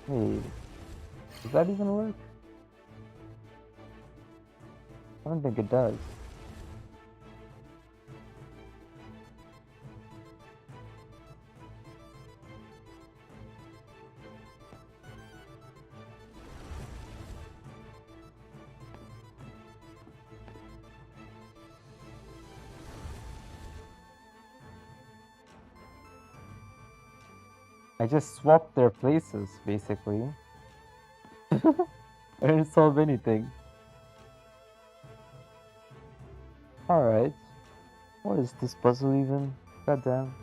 Hey, does that even work? I don't think it does. I just swapped their places, basically. I didn't solve anything. Alright. What is this puzzle even? Goddamn.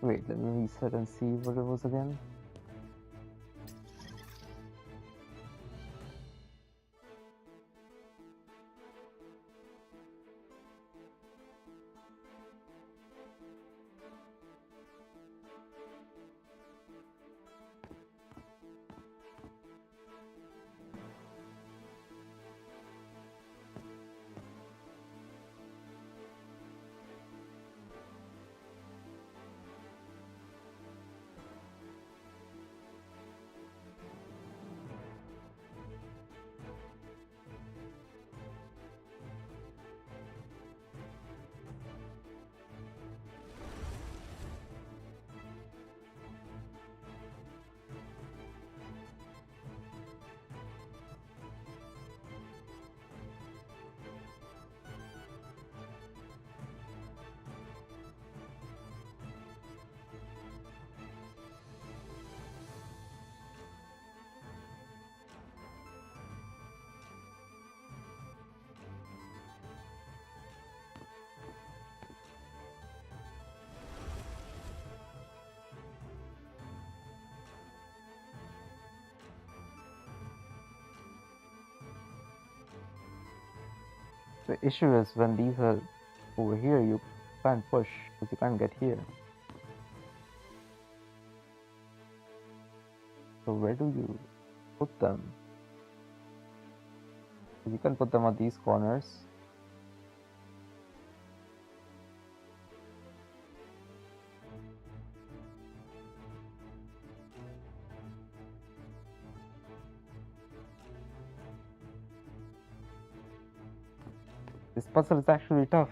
Wait, let me reset and see what it was again. The issue is when these are over here, you can't push because you can't get here. So where do you put them? You can put them on these corners. This puzzle is actually tough.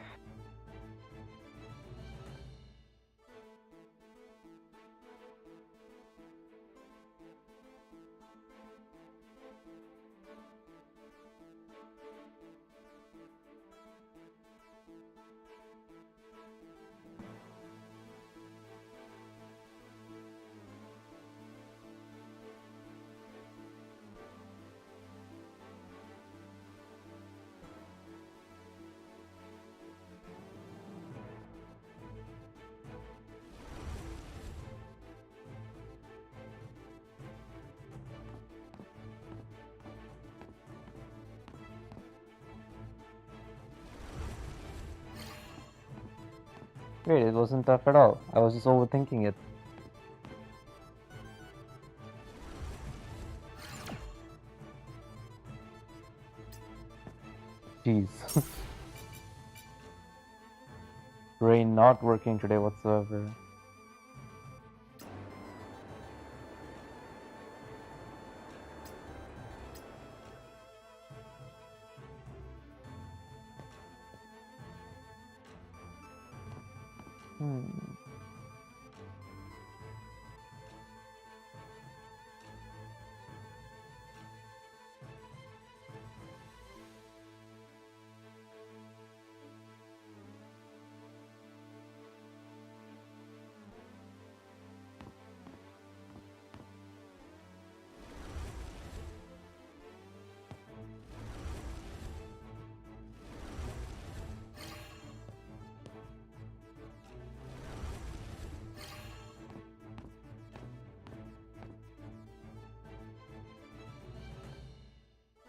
Wait, it wasn't tough at all. I was just overthinking it. Jeez. Brain not working today whatsoever. Hmm.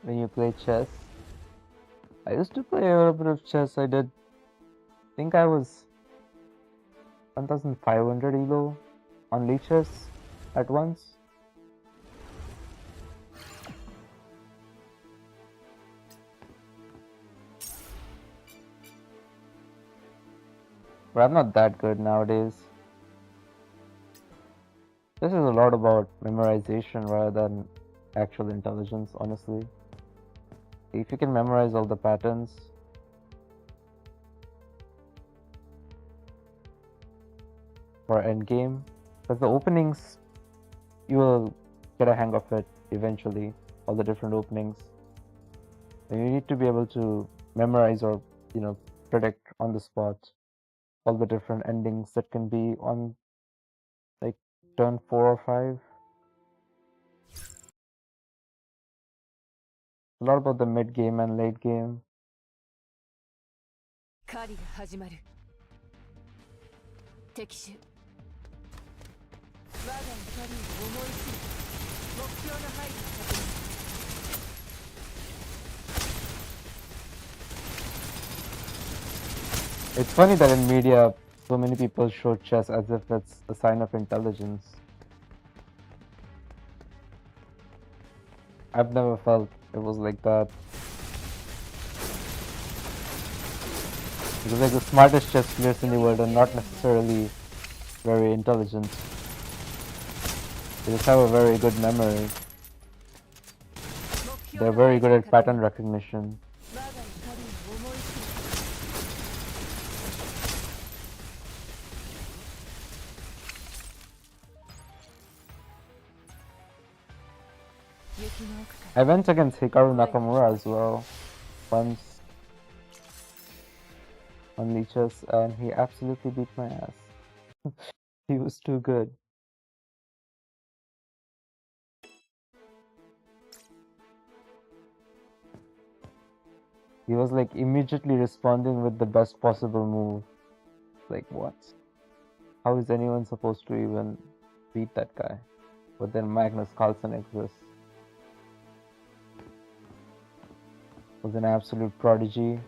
When you play chess, I used to play a little bit of chess. I think I was 1500 elo on leeches at once. But I'm not that good nowadays. This is a lot about memorization rather than actual intelligence, honestly. If you can memorize all the patterns, for Endgame, because the openings, you will get a hang of it eventually, all the different openings. And you need to be able to memorize or, predict on the spot all the different endings that can be on, like, turn 4 or 5. A lot about the mid game and late game. 狩りが始まる。敵手 It's funny that in media, so many people show chess as if it's a sign of intelligence. I've never felt it was like that. Because like the smartest chess players in the world are not necessarily very intelligent. They just have a very good memory. They're very good at pattern recognition. I went against Hikaru Nakamura as well once on Leeches, and he absolutely beat my ass. He was too good. He was like immediately responding with the best possible move. Like, what? How is anyone supposed to even beat that guy? But then Magnus Carlsen exists. Was an absolute prodigy.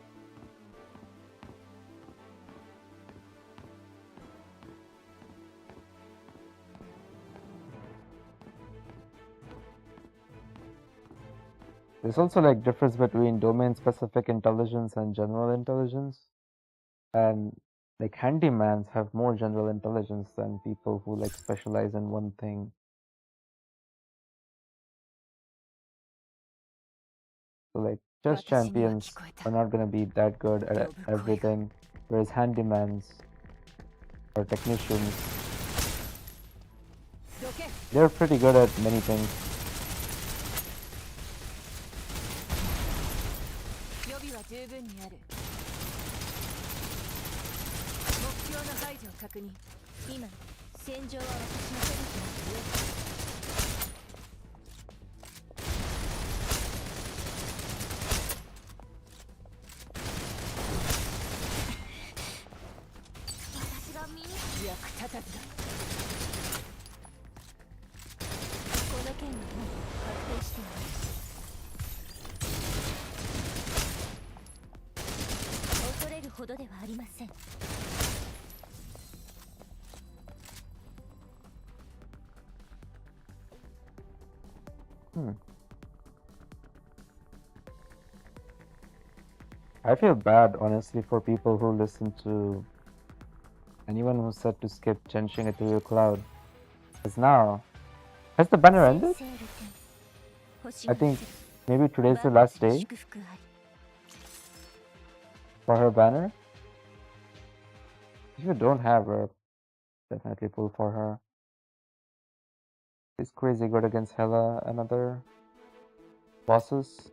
There's also like difference between domain-specific intelligence and general intelligence. And like handymans have more general intelligence than people who like specialize in one thing. So like chess champions are not gonna be that good at everything, whereas handymans or technicians, they're pretty good at many things. I feel bad, honestly, for people who listen to anyone who said to skip Changing It to Your Cloud. Because now, has the banner ended? I think maybe today's the last day for her banner. If you don't have her, definitely pull for her. She's crazy good against Hela and other bosses.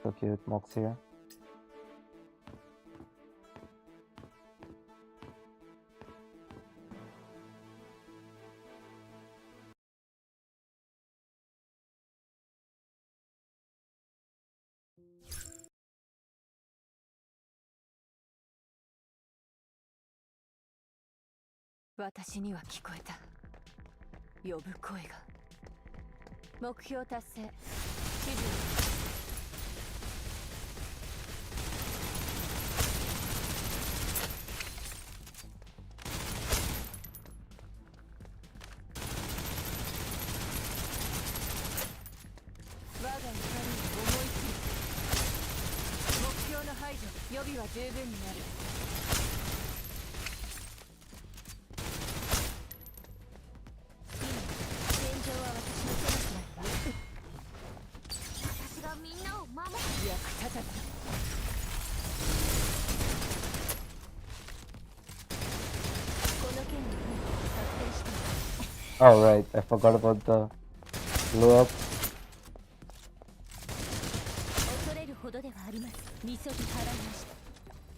So cute, Mox here. Oh right, I forgot about the blow up.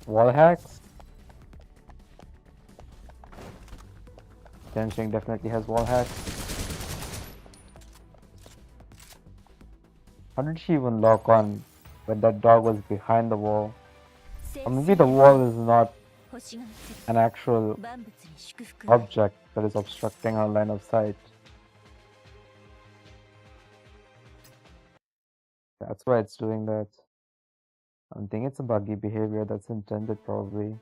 Wall hacks? Tenshing definitely has wall hacks. How did she even lock on when that dog was behind the wall? Or maybe the wall is not an actual 万物に祝福あれ object that is obstructing our line of sight. That's why it's doing that. I don't think it's a buggy behavior that's intended, probably.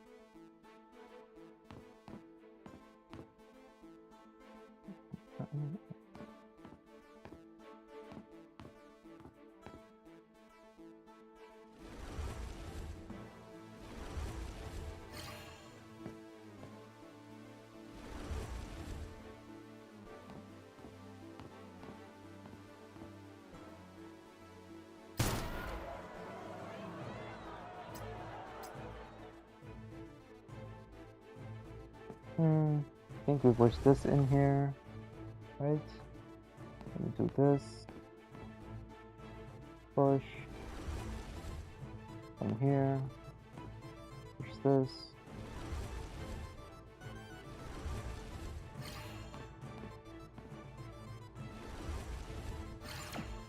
I think we push this in here, right? Let me do this. Push. From here. Push this.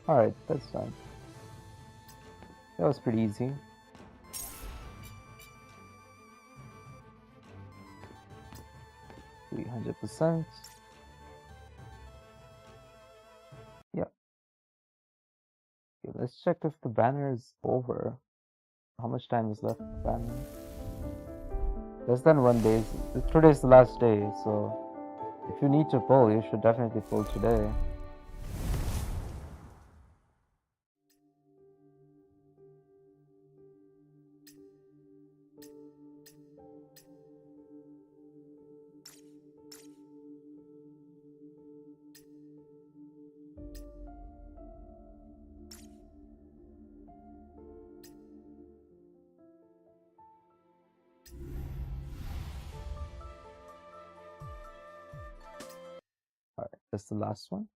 Alright, that's done. That was pretty easy. %. Yeah. Okay, let's check if the banner is over. How much time is left for the banner? Less than 1 day. Today's the last day, so if you need to pull, you should definitely pull today. Alright, that's the last one.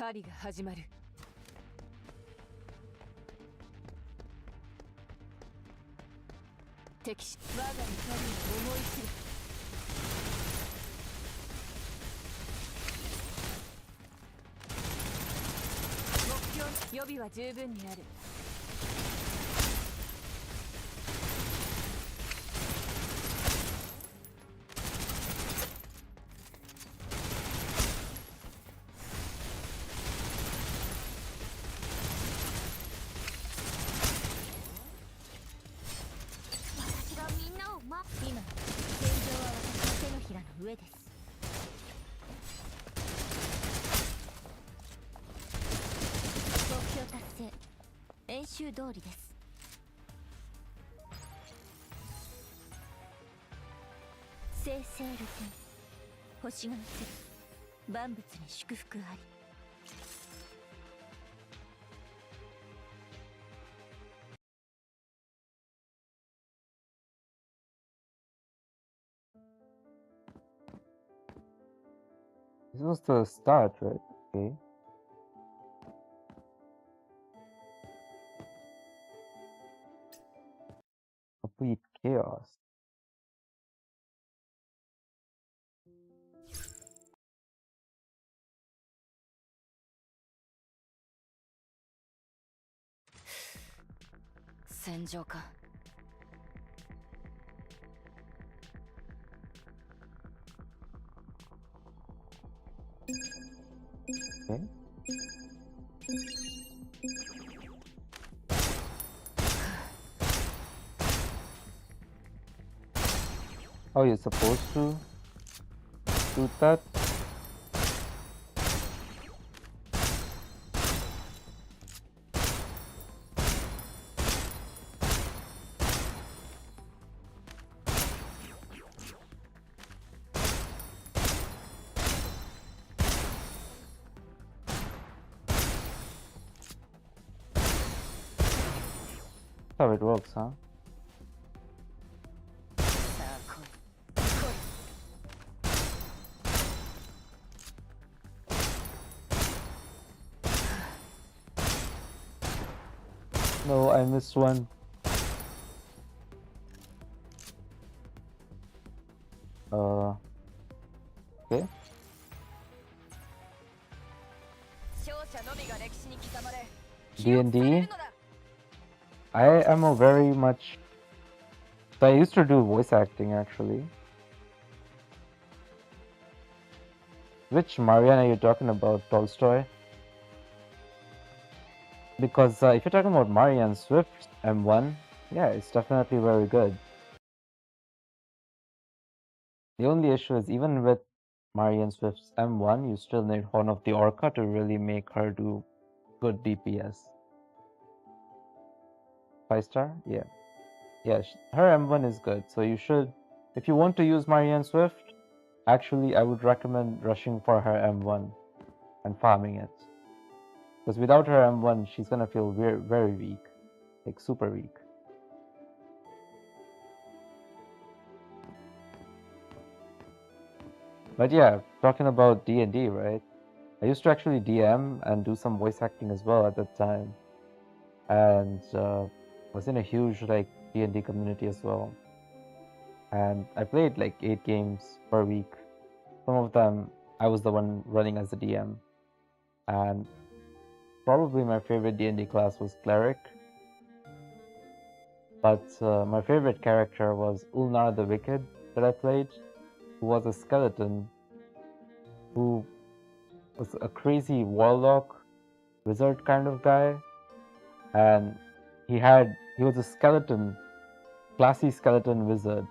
狩りが始まる敵視我が怒りを思い知る目標予備は十分にある上です目標達成演習通りです生成ルテン星が映る万物に祝福ありThis was the start, right? Okay. Complete chaos.戦場かOkay. Oh, you're supposed to shoot that? That's how it works, huh? さあ来い来い No, I missed one. Okay. D&D. I am a very much... So I used to do voice acting actually. Which Marian are you talking about, Tolstoy? Because if you're talking about Marian Swift M1, yeah, it's definitely very good. The only issue is even with Marian Swift's M1, you still need Horn of the Orca to really make her do good DPS. 5-star? Yeah. Yeah, her M1 is good. So you should, if you want to use Marian Swift, actually I would recommend rushing for her M1 and farming it. Because without her M1, she's gonna feel very, very weak. Like super weak. But yeah, talking about D&D, right? I used to actually DM and do some voice acting as well at that time. And was in a huge like D&D community as well. And I played like 8 games per week. Some of them I was the one running as a DM. And probably my favorite D&D class was Cleric. But my favorite character was Ulnar the Wicked that I played, who was a skeleton who was a crazy warlock wizard kind of guy, and he was a skeleton, classy skeleton wizard,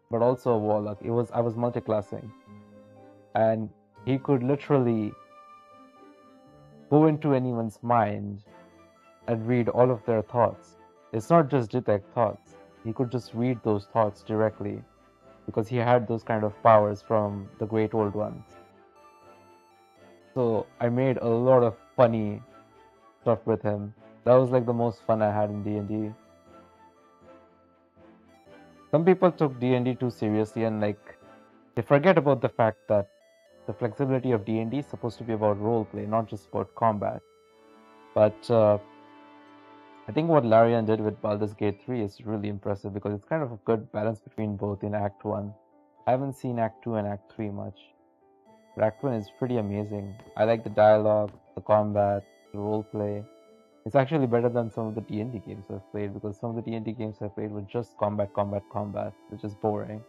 but also a warlock. I was multi-classing, and he could literally go into anyone's mind and read all of their thoughts. It's not just detect thoughts. He could just read those thoughts directly because he had those kind of powers from the Great Old Ones. So I made a lot of funny stuff with him. That was like the most fun I had in D&D. Some people took D&D too seriously and like they forget about the fact that the flexibility of D&D is supposed to be about roleplay, not just about combat. But I think what Larian did with Baldur's Gate 3 is really impressive because it's kind of a good balance between both in Act 1. I haven't seen Act 2 and Act 3 much. But Act 1 is pretty amazing. I like the dialogue, the combat, the roleplay. It's actually better than some of the D&D games I've played because some of the D&D games I've played were just combat, which is boring.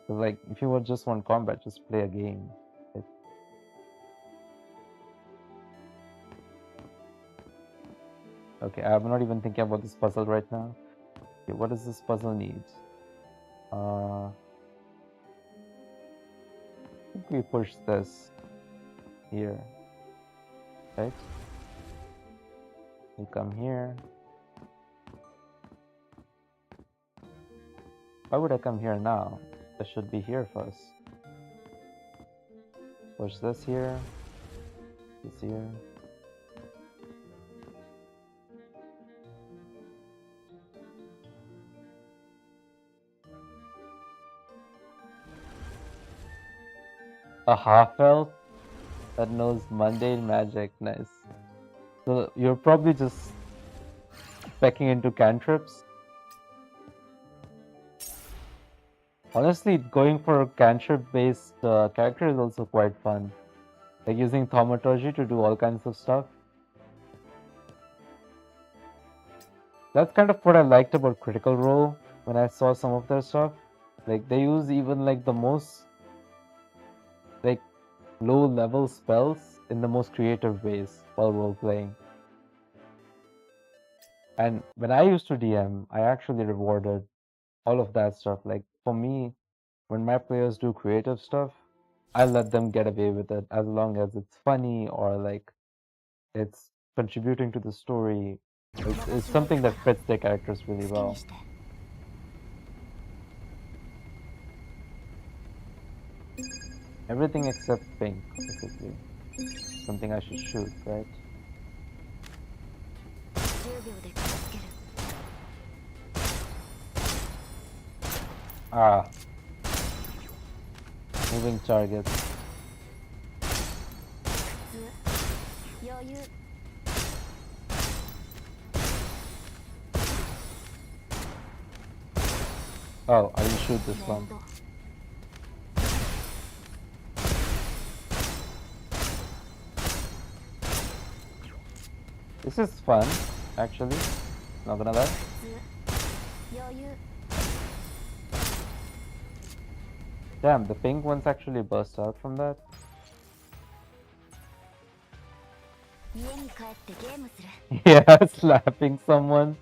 So like, if you just want combat, just play a game. Okay, I'm not even thinking about this puzzle right now. Okay, what does this puzzle need? I think we push this here, right? We come here. Why would I come here now? I should be here first. Push this here. This here. A half-elf that knows mundane magic. Nice. So you're probably just specking into cantrips. Honestly, going for a cantrip-based character is also quite fun. Like using thaumaturgy to do all kinds of stuff. That's kind of what I liked about Critical Role when I saw some of their stuff. Like they use even like the most like low-level spells in the most creative ways while role-playing. And when I used to DM, I actually rewarded all of that stuff. Like for me, when my players do creative stuff, I let them get away with it as long as it's funny or like it's contributing to the story. It's something that fits their characters really well. Everything except pink, basically. Something I should shoot, right? Ah. Moving targets. Oh, I didn't shoot this one. This is fun, actually. Not gonna lie. Damn, the pink ones actually burst out from that. Yeah, slapping someone,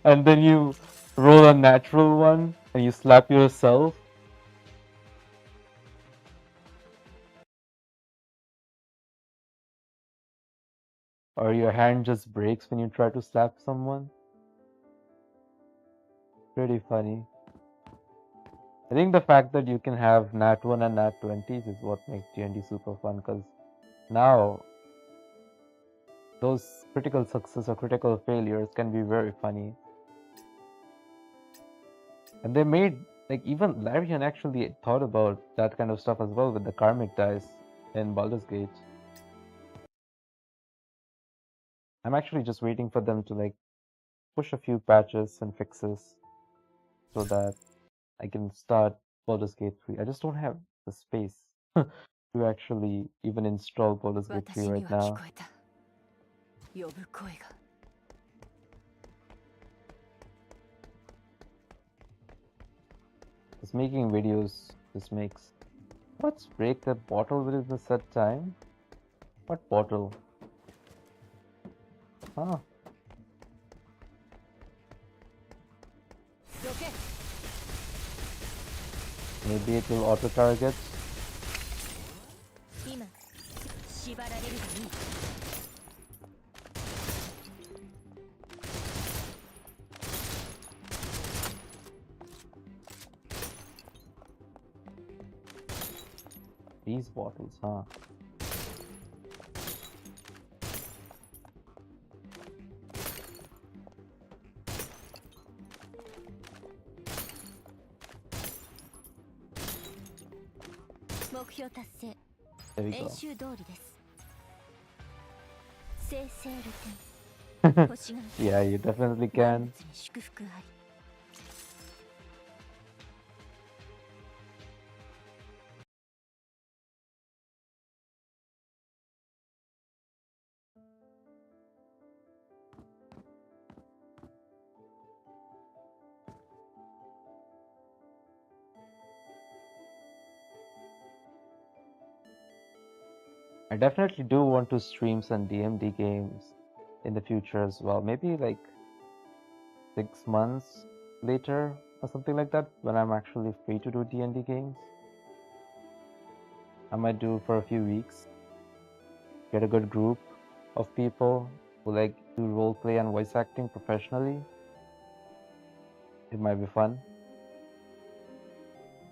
and then you roll a natural one, and you slap yourself. Or your hand just breaks when you try to slap someone. Pretty funny. I think the fact that you can have nat 1 and nat 20s is what makes D&D super fun, because now those critical success or critical failures can be very funny. And they made, like, even Larian actually thought about that kind of stuff as well with the karmic dice in Baldur's Gate. I'm actually just waiting for them to, like, push a few patches and fixes so that I can start Baldur's Gate 3. I just don't have the space to actually even install Baldur's Gate 3 right now. Just making videos just makes... What's break the bottle within the set time? What bottle? Huh. Maybe it will auto-target. These bottles, huh? There we go. Yeah, you definitely can. I definitely do want to stream some DMD games in the future as well. Maybe like 6 months later or something like that, when I'm actually free to do D&D games. I might do for a few weeks. Get a good group of people who like do roleplay and voice acting professionally. It might be fun.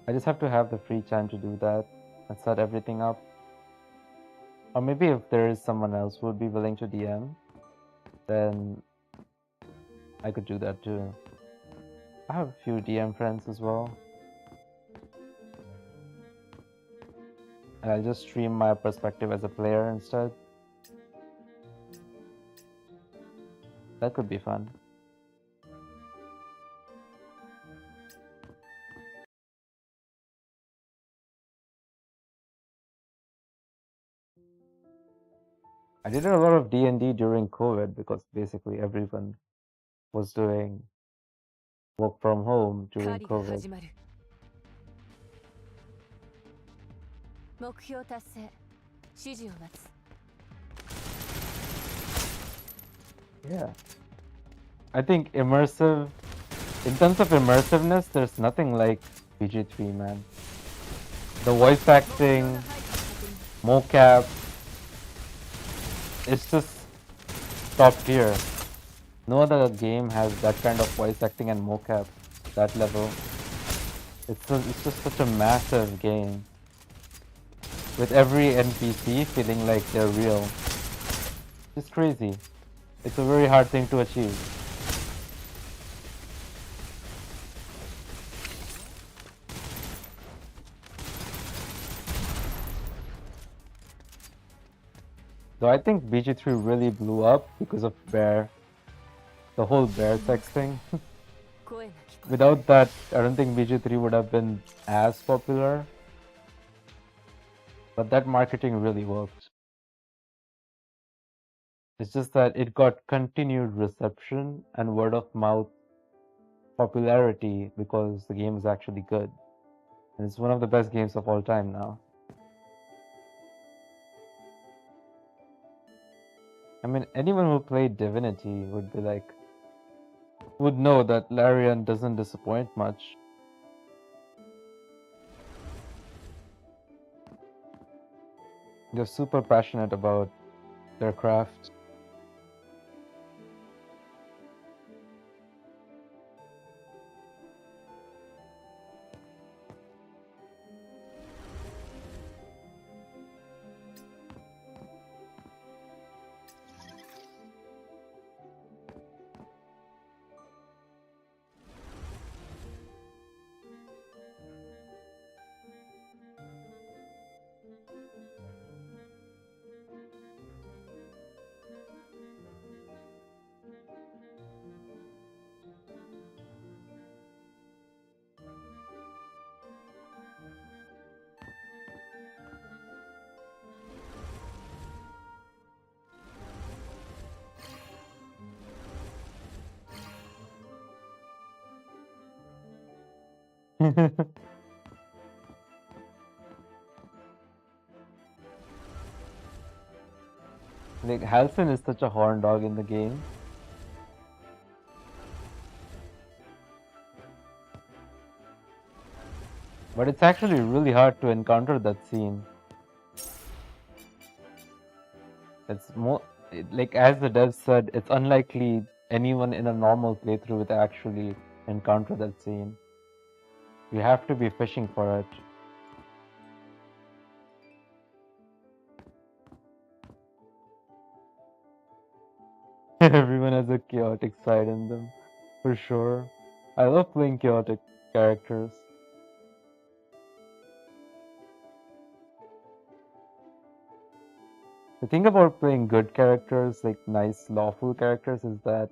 I just have to have the free time to do that and set everything up. Or maybe if there is someone else who would be willing to DM, then I could do that too. I have a few DM friends as well. And I'll just stream my perspective as a player instead. That could be fun. I did a lot of D&D during COVID because basically everyone was doing work from home during COVID. Yeah. I think immersive, in terms of immersiveness, there's nothing like BG3, man. The voice acting, mocap, it's just top tier. No other game has that kind of voice acting and mocap, that level. It's just such a massive game. With every NPC feeling like they're real. It's crazy. It's a very hard thing to achieve. So I think BG3 really blew up because of Bear. The whole Bear sex thing. Without that, I don't think BG3 would have been as popular. But that marketing really worked. It's just that it got continued reception and word of mouth popularity because the game is actually good. And it's one of the best games of all time now. I mean, anyone who played Divinity would be like, would know that Larian doesn't disappoint much. They're super passionate about their craft. Like, Halcyon is such a horn dog in the game. But it's actually really hard to encounter that scene. It's more, like, as the dev said, it's unlikely anyone in a normal playthrough would actually encounter that scene. You have to be fishing for it. Everyone has a chaotic side in them, for sure. I love playing chaotic characters. The thing about playing good characters, like nice, lawful characters, is that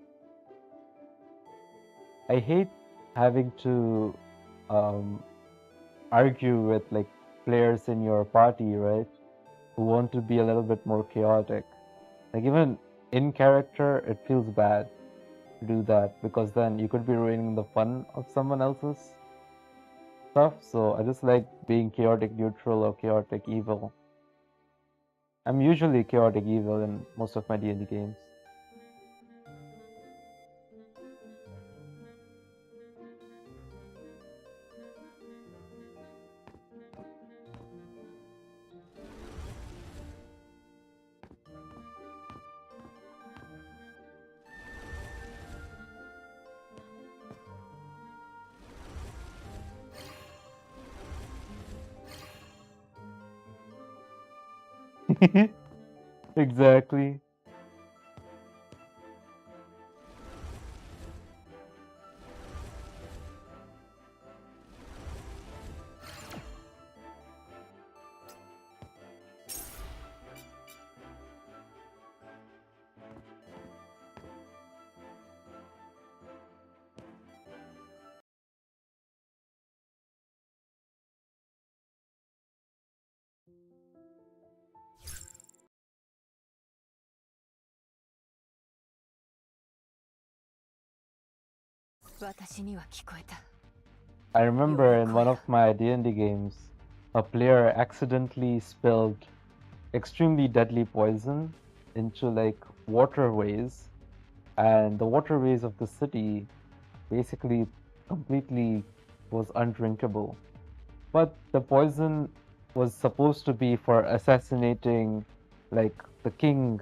I hate having to argue with like players in your party, right? Who want to be a little bit more chaotic. Like even in character, it feels bad to do that because then you could be ruining the fun of someone else's stuff. So I just like being chaotic neutral or chaotic evil. I'm usually chaotic evil in most of my D&D games. Exactly. I remember in one of my D&D games, a player accidentally spilled extremely deadly poison into like waterways, and the waterways of the city basically completely was undrinkable. But the poison was supposed to be for assassinating like the king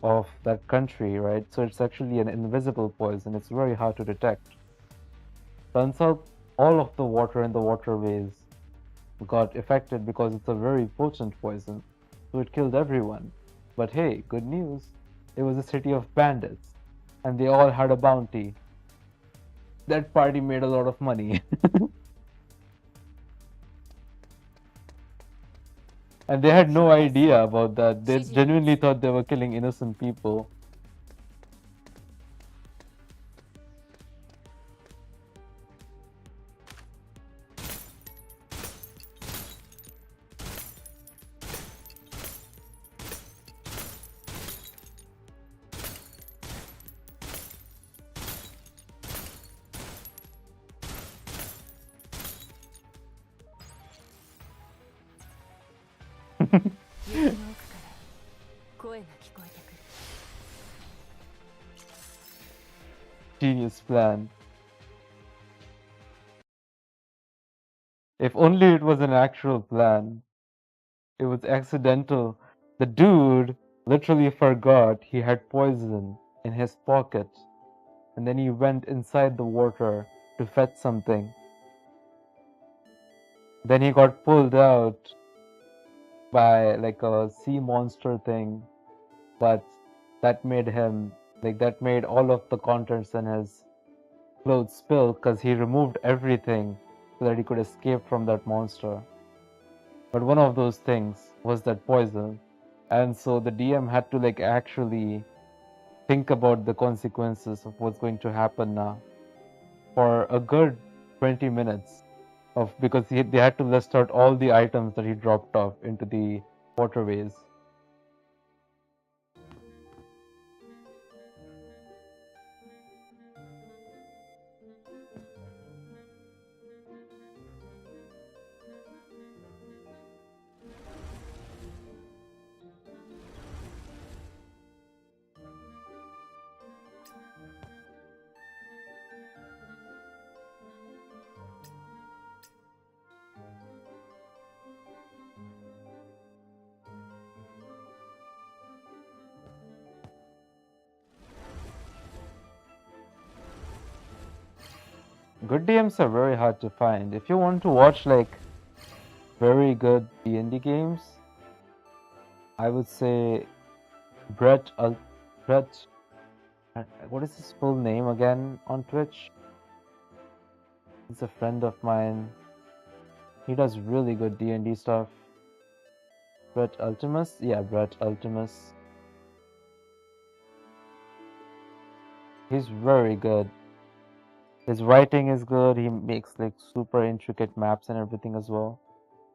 of that country, right? So it's actually an invisible poison. It's very hard to detect. Turns out all of the water in the waterways got affected because it's a very potent poison. So it killed everyone. But hey, good news. It was a city of bandits. And they all had a bounty. That party made a lot of money. And they had no idea about that. They genuinely thought they were killing innocent people. 雪の奥から声が聞こえてくる。 Genius plan. If only it was an actual plan. It was accidental. The dude literally forgot he had poison in his pocket. And then he went inside the water to fetch something. Then he got pulled out by like a sea monster thing. But that made him, like, that made all of the contents in his clothes spill because he removed everything so that he could escape from that monster. But one of those things was that poison. And so the DM had to like actually think about the consequences of what's going to happen now for a good 20 minutes of because they had to list out all the items that he dropped off into the waterways. Good DMs are very hard to find. If you want to watch like very good D&D games, I would say Brett, what is his full name again on Twitch? He's a friend of mine. He does really good D&D stuff. Brett Ultimus? Yeah, Brett Ultimus. He's very good. His writing is good. He makes like super intricate maps and everything as well.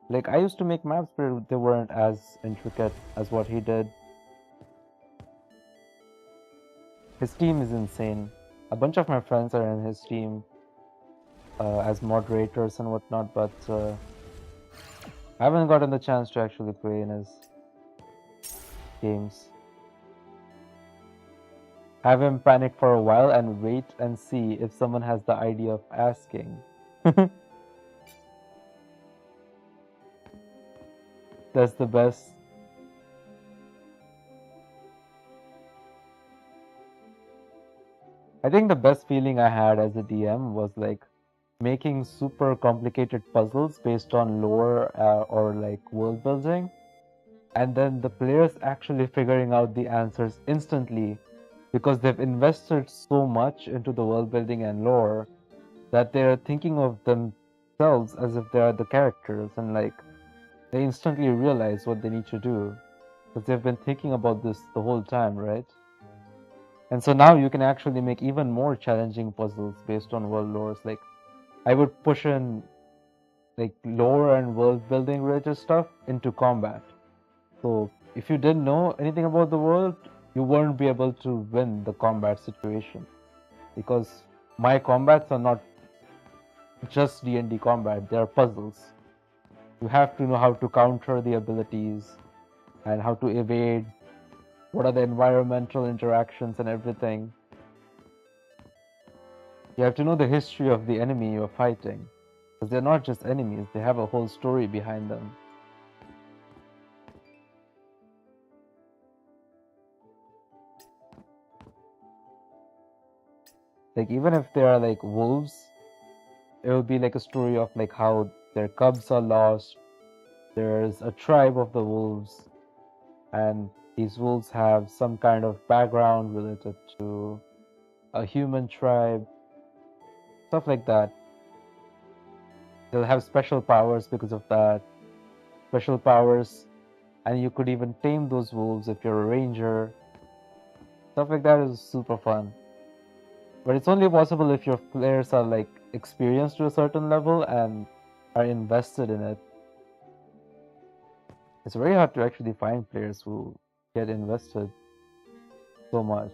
Like I used to make maps, but they weren't as intricate as what he did. His team is insane. A bunch of my friends are in his team as moderators and whatnot, but I haven't gotten the chance to actually play in his games. Have him panic for a while and wait and see if someone has the idea of asking. That's the best. I think the best feeling I had as a DM was like making super complicated puzzles based on lore or like world building, and then the players actually figuring out the answers instantly because they've invested so much into the world building and lore that they're thinking of themselves as if they are the characters, and like they instantly realize what they need to do because they've been thinking about this the whole time, right? And so now you can actually make even more challenging puzzles based on world lores. Like I would push in like lore and world building related stuff into combat. So if you didn't know anything about the world, you wouldn't be able to win the combat situation because my combats are not just D&D combat, they are puzzles. You have to know how to counter the abilities and how to evade, what are the environmental interactions and everything. You have to know the history of the enemy you're fighting, because they're not just enemies, they have a whole story behind them. Like even if they are like wolves, it will be like a story of like how their cubs are lost. There's a tribe of the wolves, and these wolves have some kind of background related to a human tribe, stuff like that. They'll have special powers because of that. Special powers, and you could even tame those wolves if you're a ranger. Stuff like that is super fun. But it's only possible if your players are like experienced to a certain level and are invested in it. It's very hard to actually find players who get invested so much.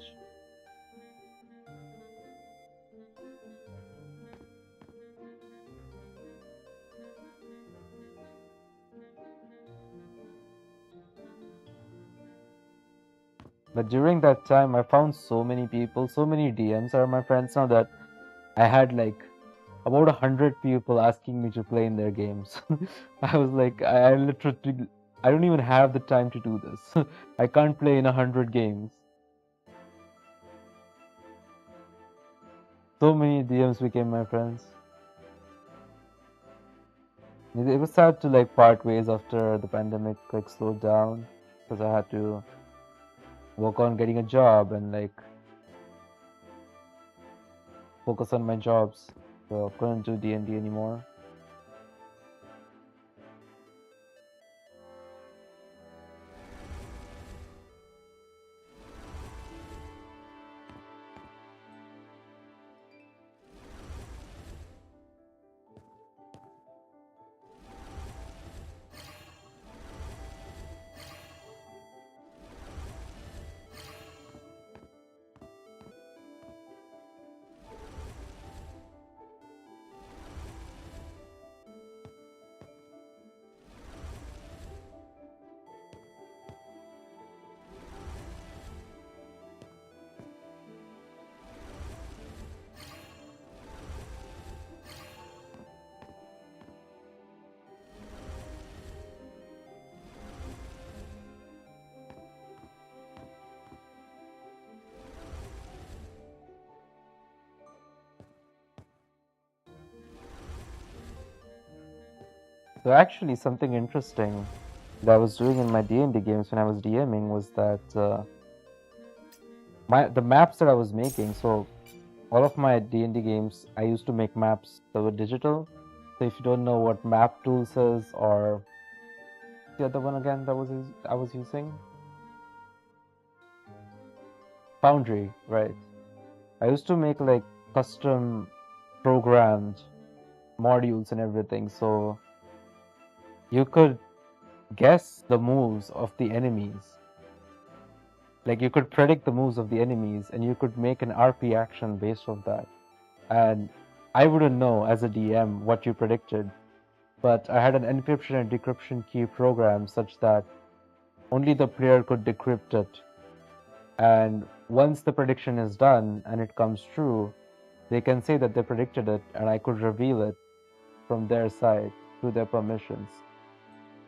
But during that time, I found so many people, so many DMs are my friends now that I had like about 100 people asking me to play in their games. I was like, I literally, I don't even have the time to do this. I can't play in 100 games. So many DMs became my friends. It was sad to like part ways after the pandemic like slowed down because I had to work on getting a job and like focus on my jobs. So I couldn't do D&D anymore. So actually, something interesting that I was doing in my D&D games when I was DMing was that the maps that I was making. So all of my D&D games, I used to make maps that were digital. So if you don't know what map tools is, or the other one again that I was using, Foundry, right? I used to make like custom programmed modules and everything, so you could guess the moves of the enemies. Like you could predict the moves of the enemies, and you could make an RP action based on that. And I wouldn't know as a DM what you predicted, but I had an encryption and decryption key program such that only the player could decrypt it. And once the prediction is done and it comes true, they can say that they predicted it, and I could reveal it from their side through their permissions.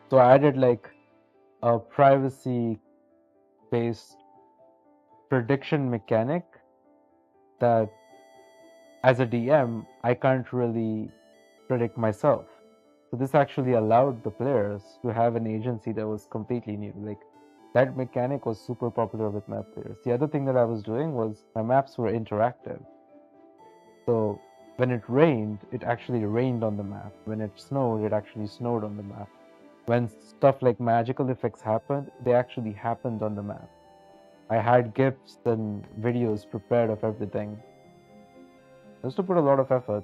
So I added like a privacy based prediction mechanic that as a DM, I can't really predict myself. So this actually allowed the players to have an agency that was completely new. Like that mechanic was super popular with map players. The other thing that I was doing was my maps were interactive. So when it rained, it actually rained on the map. When it snowed, it actually snowed on the map. When stuff like magical effects happened, they actually happened on the map. I had GIFs and videos prepared of everything. I used to put a lot of effort.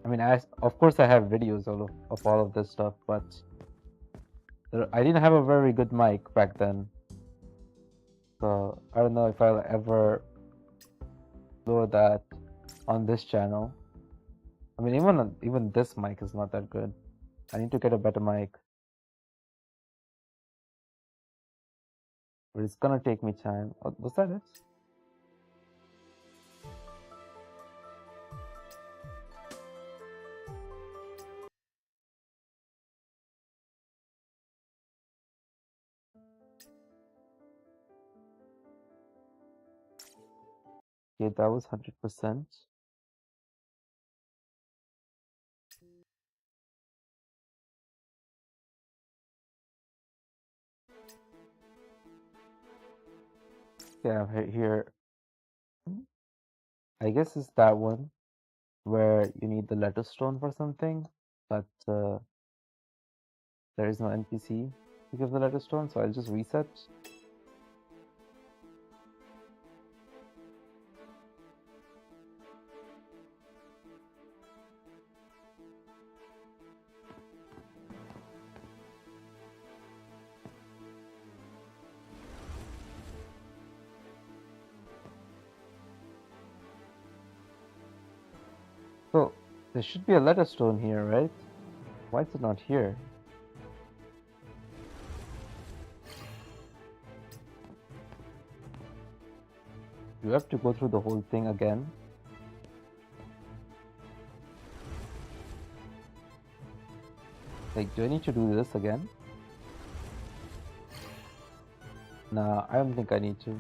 I mean, of course I have videos of all of this stuff, but I didn't have a very good mic back then. So I don't know if I'll ever load that on this channel. I mean, even this mic is not that good. I need to get a better mic. But it's gonna take me time. Oh, was that it? Okay, that was 100%. Yeah, here. I guess it's that one where you need the letter stone for something, but there is no NPC to give the letter stone, so I'll just reset. So there should be a letter stone here, right? Why is it not here? Do you have to go through the whole thing again? Like, do I need to do this again? Nah, I don't think I need to.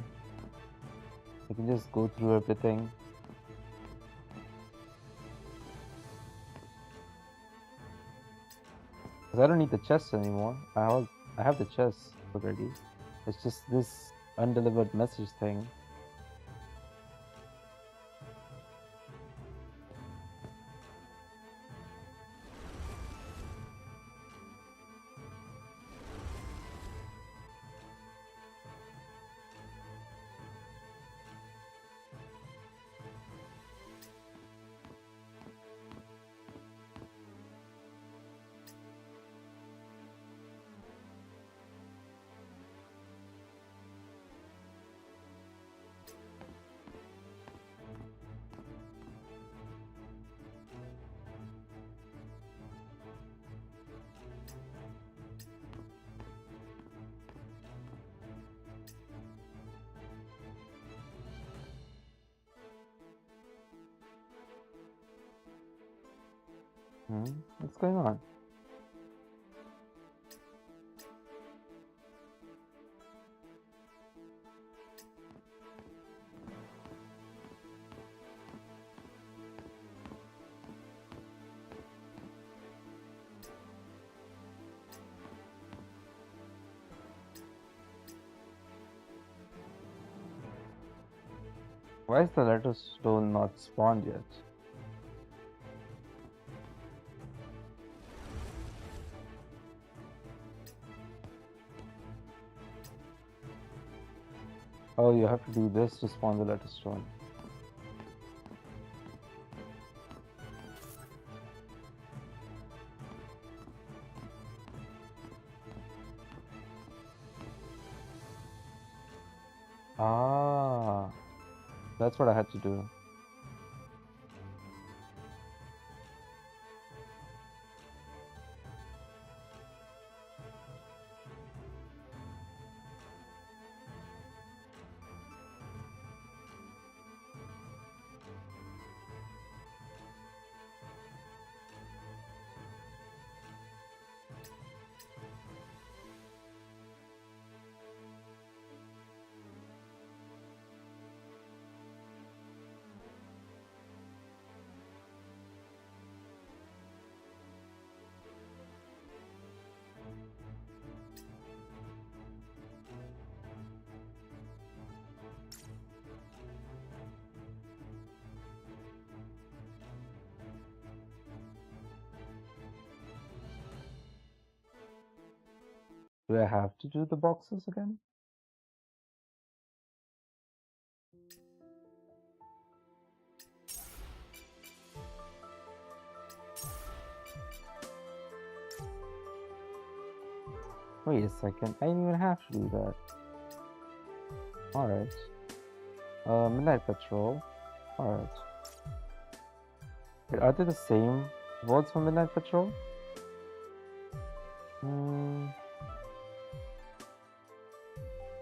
I can just go through everything. Because I don't need the chest anymore. I have the chest already. It's just this undelivered message thing. What's going on? Why is the letter stone not spawned yet? Oh, you have to do this to spawn the letter stone. Ah, that's what I had to do. Do I have to do the boxes again? Wait a second, I didn't even have to do that. Alright. Midnight Patrol. Alright. Wait, are they the same words for Midnight Patrol?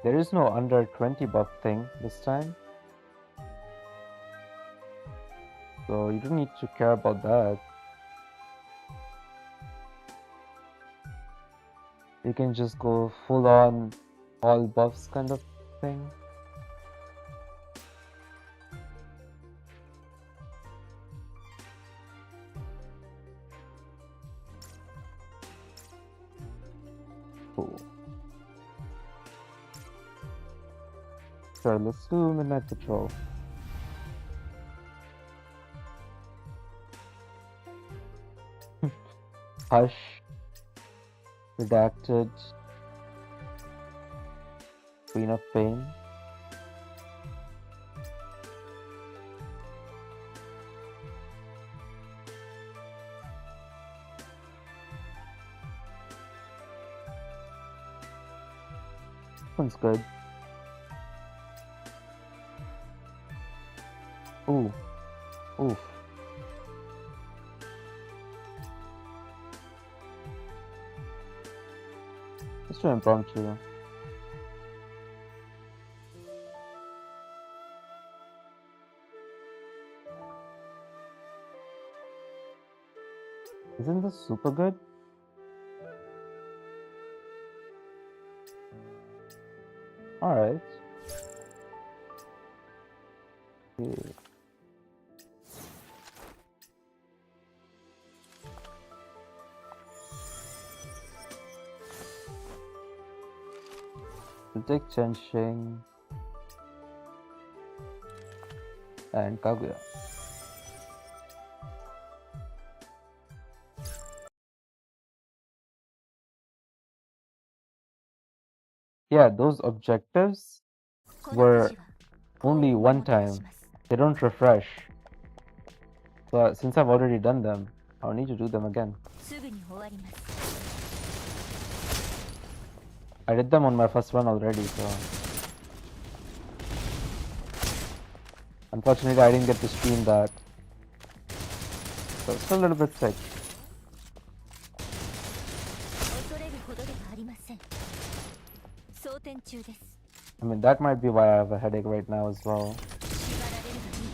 There is no under 20 buff thing this time. So you don't need to care about that. You can just go full on all buffs kind of thing. Cool. Sure, let's do Midnight Patrol. Hush. Redacted. Queen of Pain. This one's good. Ooh. Oof. Let's do impromptu. Isn't this super good? Alright. Okay. We'll take Chenshing and Kaguya. Yeah, those objectives このく were じは only 幸運を one もたらし time. ます They don't refresh. So since I've already done them, I'll need to do them again. すぐに終わります I did them on my first run already, so unfortunately I didn't get to stream that. So still a little bit sick. 恐れるほどではありません装填中です I mean, that might be why I have a headache right now as well. 縛られるがいい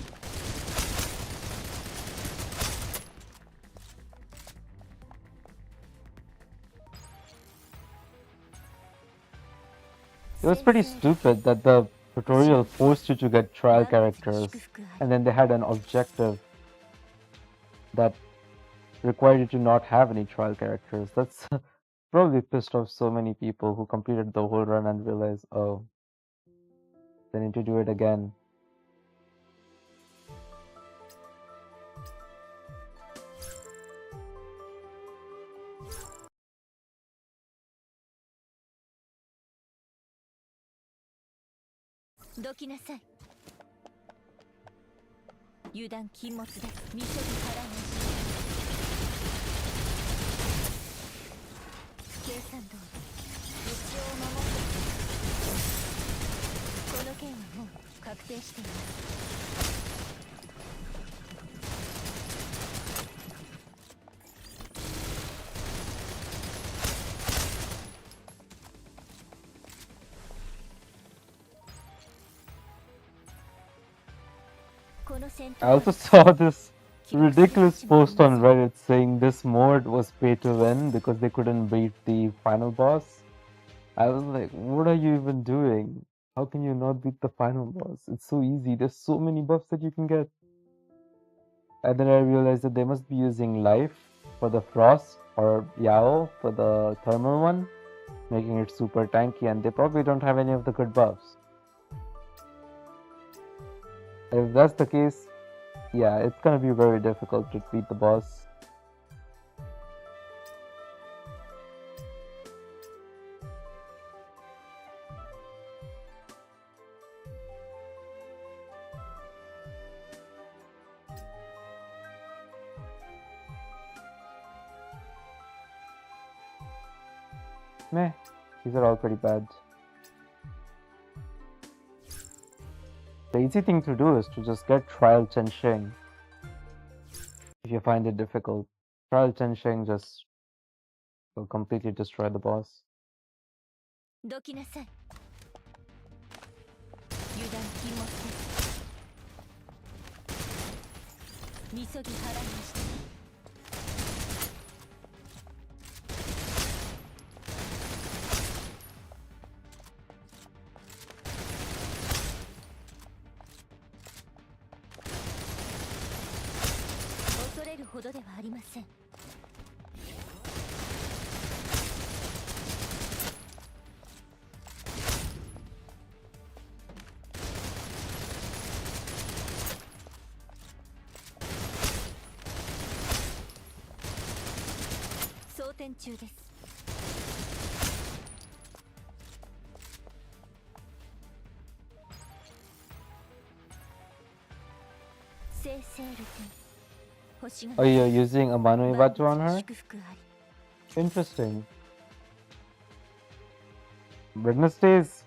It was pretty stupid that the tutorial forced you to get trial characters, and then they had an objective that required you to not have any trial characters. That's probably pissed off so many people who completed the whole run and realized, oh, they need to do it again. Doki どきなさい油断禁物ですみそぎ払いなし計算通り一生を守ってこの件はもう確定していますこの戦 I 闘 also saw this ridiculous post on Reddit saying this mode was pay to win because they couldn't beat the final boss. I was like, what are you even doing? How can you not beat the final boss? It's so easy. There's so many buffs that you can get. And then I realized that they must be using life for the frost or Yao for the thermal one, making it super tanky, and they probably don't have any of the good buffs. If that's the case, yeah, it's gonna be very difficult to beat the boss. Meh, these are all pretty bad. The easy thing to do is to just get Trial Chensheng. If you find it difficult, Trial Chensheng just will completely destroy the boss. どきなさい油断禁物ですみそぎ払いました恐れるほどではありません装填中です生成ルテン Oh, you're using a Manu Iwatu on her? 祝福あり Interesting. Wednesday's.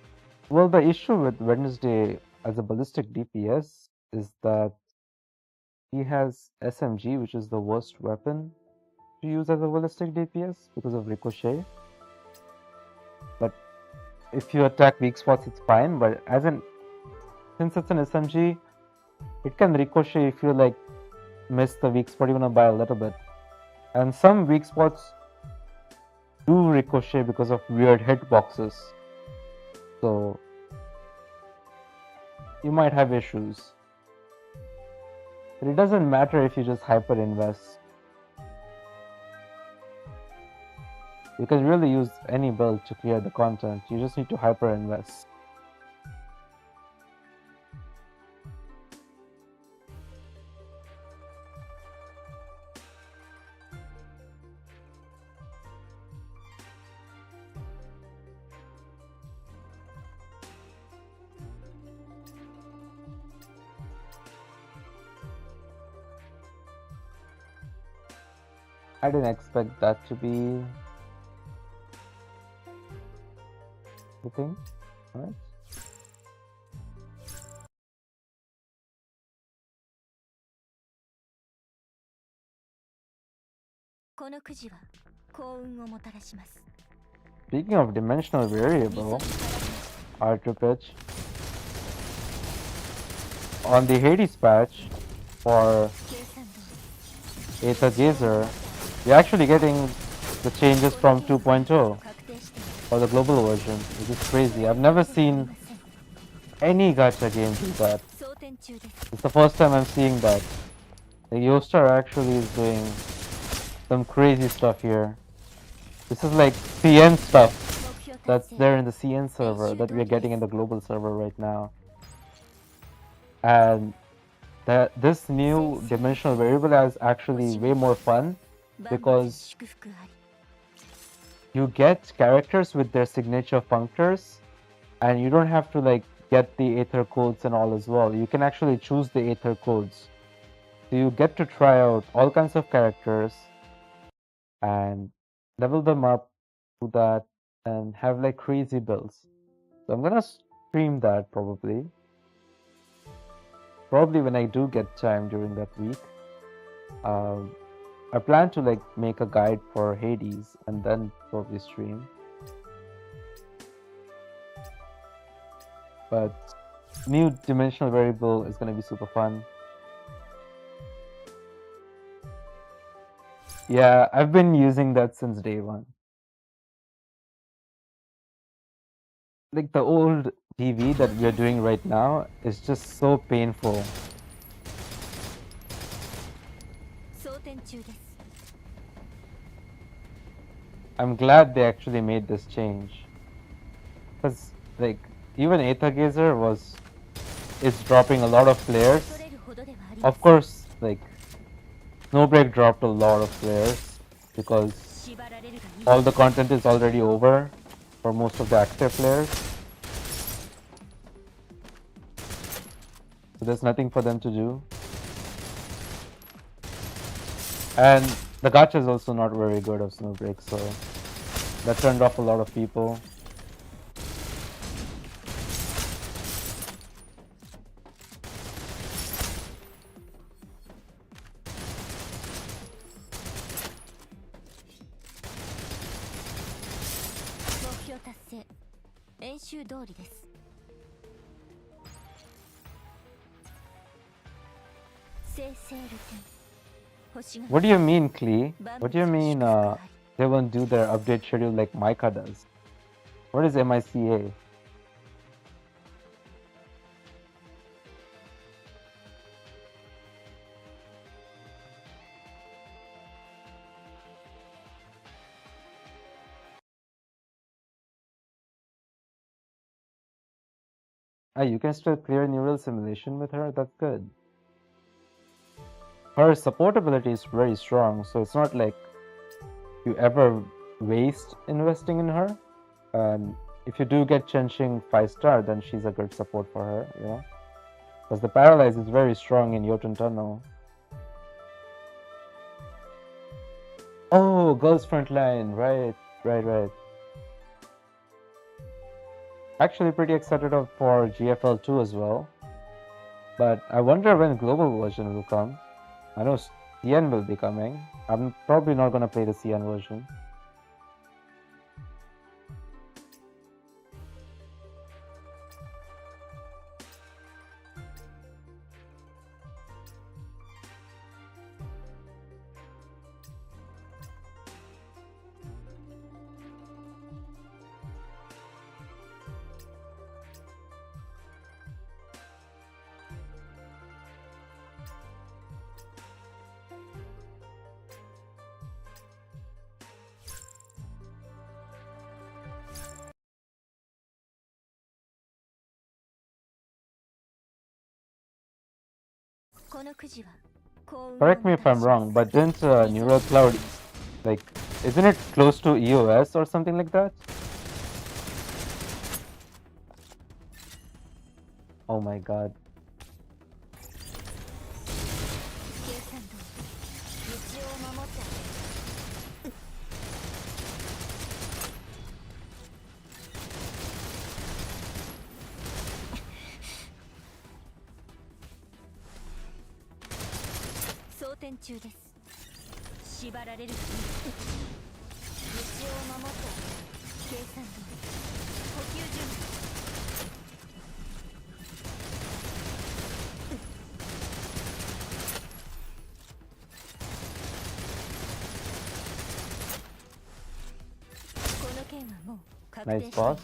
Well, the issue with Wednesday as a ballistic DPS is that he has SMG, which is the worst weapon to use as a ballistic DPS because of ricochet. But if you attack weak spots, it's fine. But since it's an SMG, it can ricochet if you like miss the weak spot even by a little bit. And some weak spots do ricochet because of weird hitboxes. So you might have issues. But it doesn't matter if you just hyper invest. You can really use any build to clear the content. You just need to hyper invest. I didn't expect that to be the thing. Alright. このくじは幸運をもたらします。 Speaking of dimensional 味噌 variable, に絡み Archer pitch. On the Hades patch for 計算通り Aether Gazer, we're actually getting the changes from 2.0 確定しています。 for the global version, which is crazy. I've never seen any gacha game do that. 装填中です。 It's the first time I'm seeing that. The Yoastar actually is doing some crazy stuff here. This is like CN stuff 目標 that's 達成 there in the CN server that we are getting in the global server right now. And this new dimensional variable is actually way more fun 万物 because 祝福あり you get characters with their signature functors and you don't have to like get the Aether codes and all as well. You can actually choose the Aether codes. So you get to try out all kinds of characters and level them up to that and have like crazy builds. So I'm gonna stream that probably. Probably when I do get time during that week. I plan to like make a guide for Hades and then probably stream. But new dimensional variable is gonna be super fun. Yeah, I've been using that since day one. Like the old TV that we are doing right now is just so painful. 装填中です。 I'm glad they actually made this change. Because like even Aether Gazer is dropping a lot of 取 players. れるほどではありま Of せん。 course, like Snowbreak dropped a lot of players because 縛られるがいい。 all the content is already over for most of the active players. So there's nothing for them to do. And the gacha is also not very good of Snowbreak, so that turned off a lot of people. Mokyo 達成。演習通りです。 生成ルテン。星が What do you mean, Klee? What do you mean they won't do their update schedule like Micah does? What is MICA? Ah, you can still clear neural simulation with her? That's good. Her support ability is very strong, so it's not like you ever waste investing in her. And if you do get Chenxing 5-star, then she's a good support for her, you know? Because the Paralyze is very strong in Jotun Tunnel. Oh, Girls Frontline, right. Actually pretty excited for GFL2 as well. But I wonder when global version will come. I know CN will be coming. I'm probably not gonna play the CN version. Correct me if I'm wrong, but didn't Neural Cloud, like, isn't it close to EOS or something like that? Oh my god. Nice boss.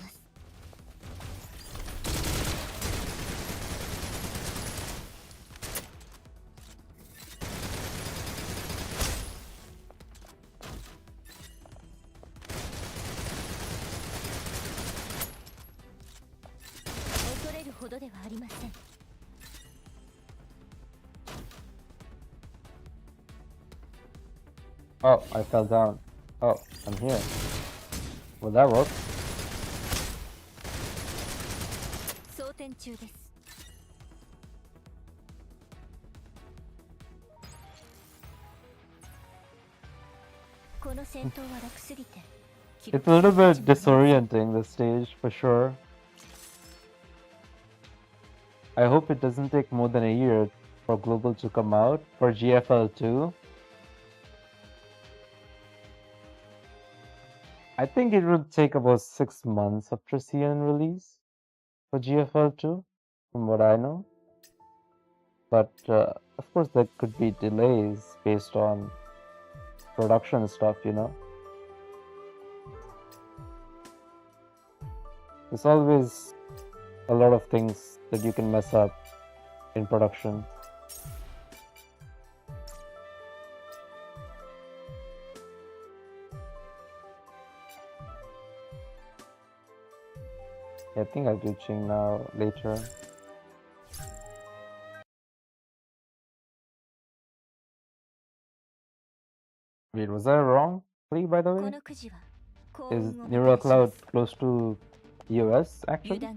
Oh, I fell down. Oh, I'm here. Will that work? It's a little bit disorienting, the stage, for sure. I hope it doesn't take more than a year for Global to come out, for GFL 2. I think it would take about 6 months after CN release for GFL 2, from what I know. But of course, there could be delays based on production stuff, you know. There's always a lot of things that you can mess up in production. I think I'll do Ching now later. Wait, was I wrong? By the way? Is Neural Cloud close to EOS actually?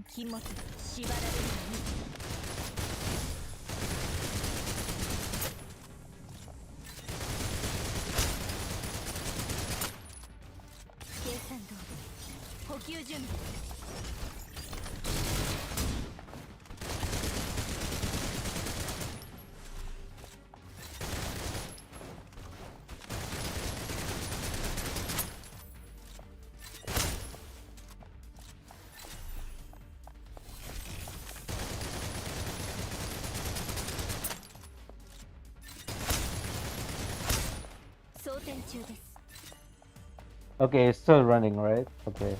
Okay, it's still running, right? Okay.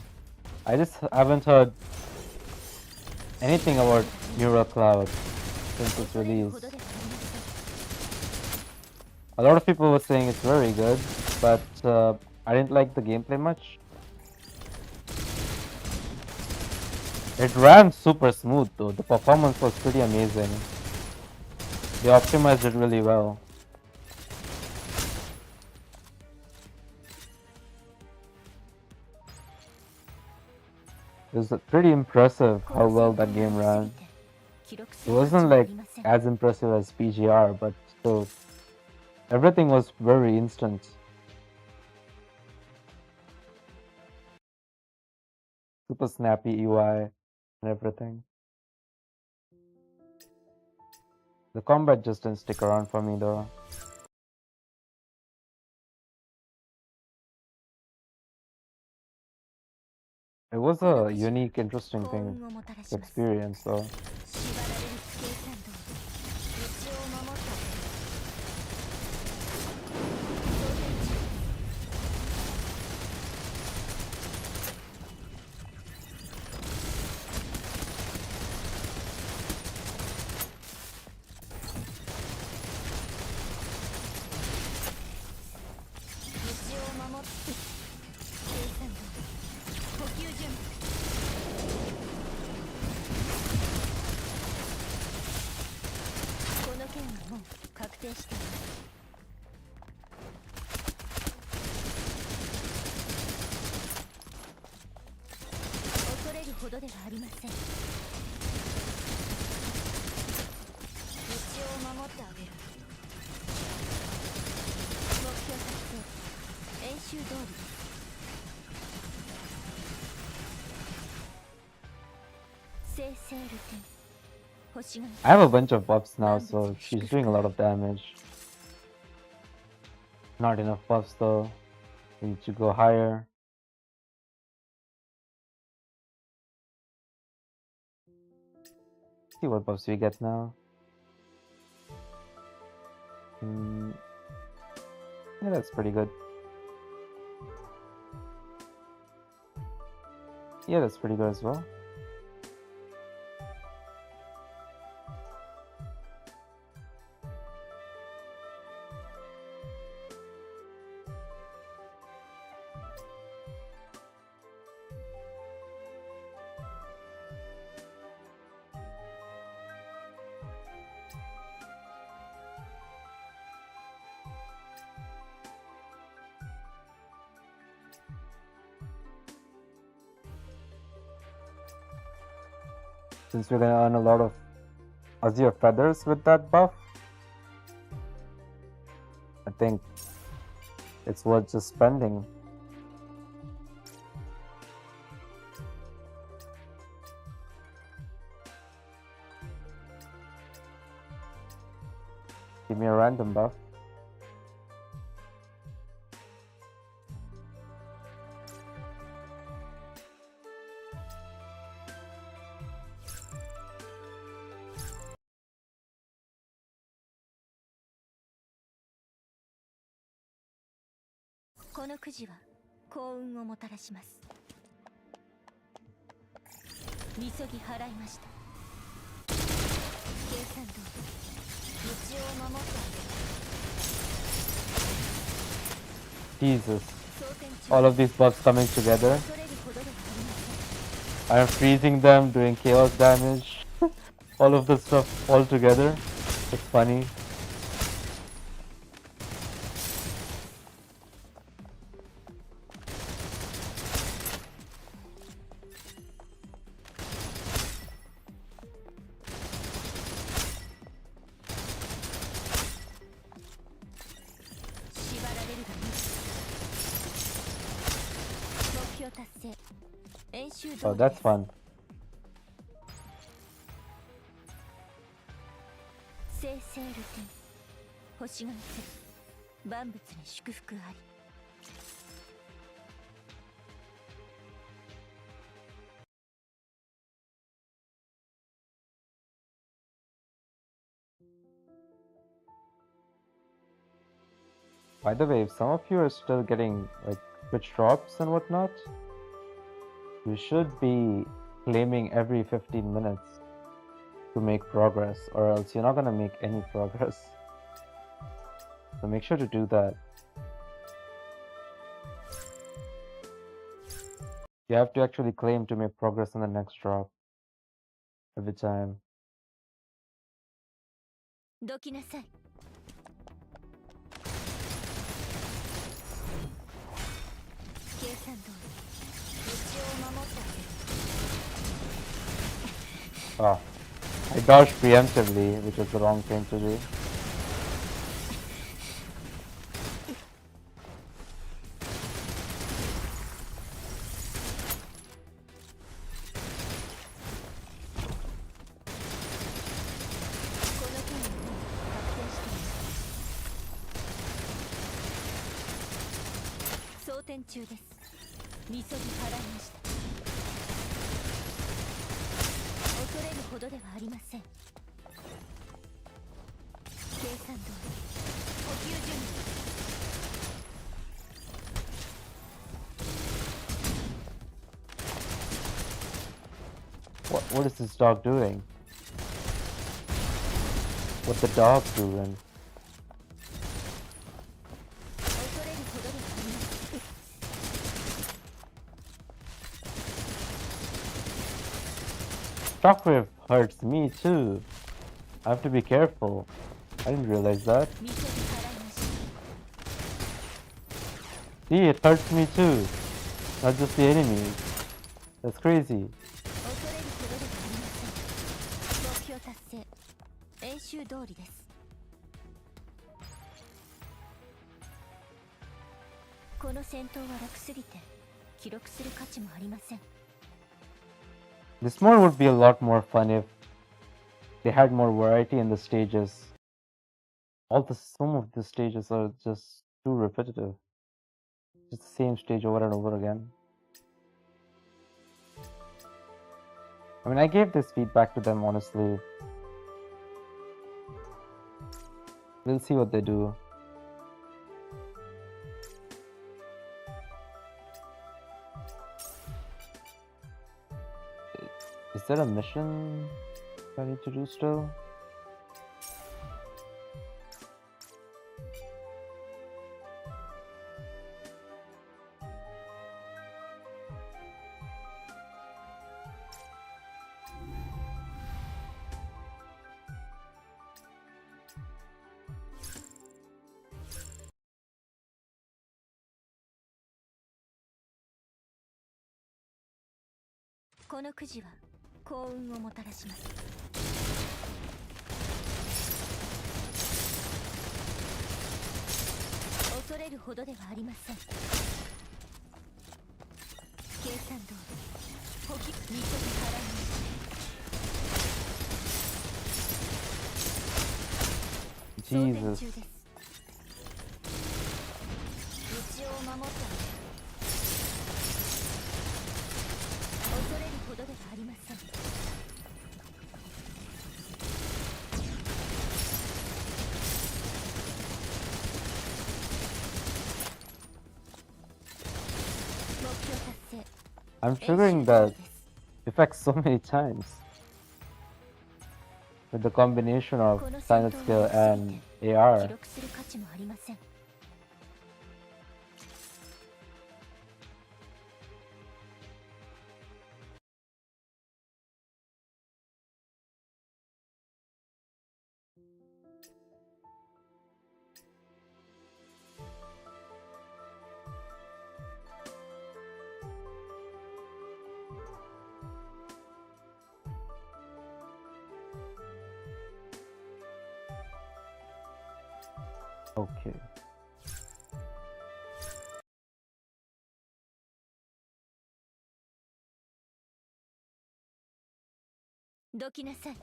I just haven't heard anything about Neural Cloud since its release. A lot of people were saying it's very good, but I didn't like the gameplay much. It ran super smooth though, the performance was pretty amazing. They optimized it really well. It was pretty impressive how well that game ran. It wasn't like as impressive as PGR, but still, everything was very instant. Super snappy UI and everything. The combat just didn't stick around for me though. It was a unique, interesting thing to experience though. どではありません。道を守ってあげる。目標達成。演習通りです。生成ルテン。星が I have a bunch of buffs now, so she's doing a lot of damage. Not enough buffs though. We need to go higher. See what buffs we get now. Yeah, that's pretty good. Yeah, that's pretty good as well. Since we're gonna earn a lot of Azure feathers with that buff, I think it's worth just spending. Give me a random buff.このくじは幸運をもたらします。みそぎ払いました。計算通り道を守ってあげる。 Jesus. All of these buffs coming together. 恐れるほどではありません。 I'm freezing them, doing chaos damage. All of the stuff all together. It's funny. Oh, that's fun. 生成ルテン。星が見せる。万物に祝福あり。 By the way, if some of you are still getting like Twitch drops and whatnot, you should be claiming every 15 minutes to make progress, or else you're not gonna make any progress. So make sure to do that. You have to actually claim to make progress on the next drop every time. どきなさい。計算通り道を守ってあげる。 Ah, I dodged preemptively, which was the wrong thing to do. What is this dog doing? What the dog doing? Shockwave hurts me too. I have to be careful. I didn't realize that. See, it hurts me too. Not just the enemies. That's crazy. 習通りです。この戦闘は楽すぎて記録する価値もありません。 This mode would be a lot more fun if they had more variety in the stages. Some of the stages are just too repetitive. It's the same stage over and over again. I mean, I gave this feedback to them honestly. We'll see what they do. Is there a mission I need to do still?このくじは幸運をもたらします。恐れるほどではありません。計算通り補給見せて払います。 Jesus. 道を守って恐れるほどではありません。目標達成。 I'm triggering that effect so many times. With the combination of silent skill and 記 AR. 録する価値もありません。 Okay. どきなさい。計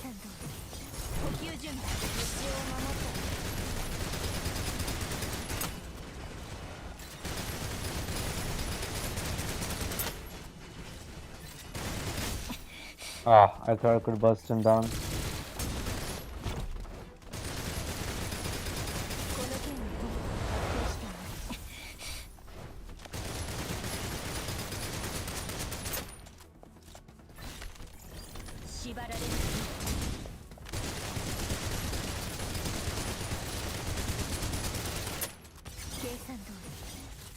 算通り補給準備。道を守った。 Ah, I thought I could bust him down. この件に発表しています。縛られる。計算通り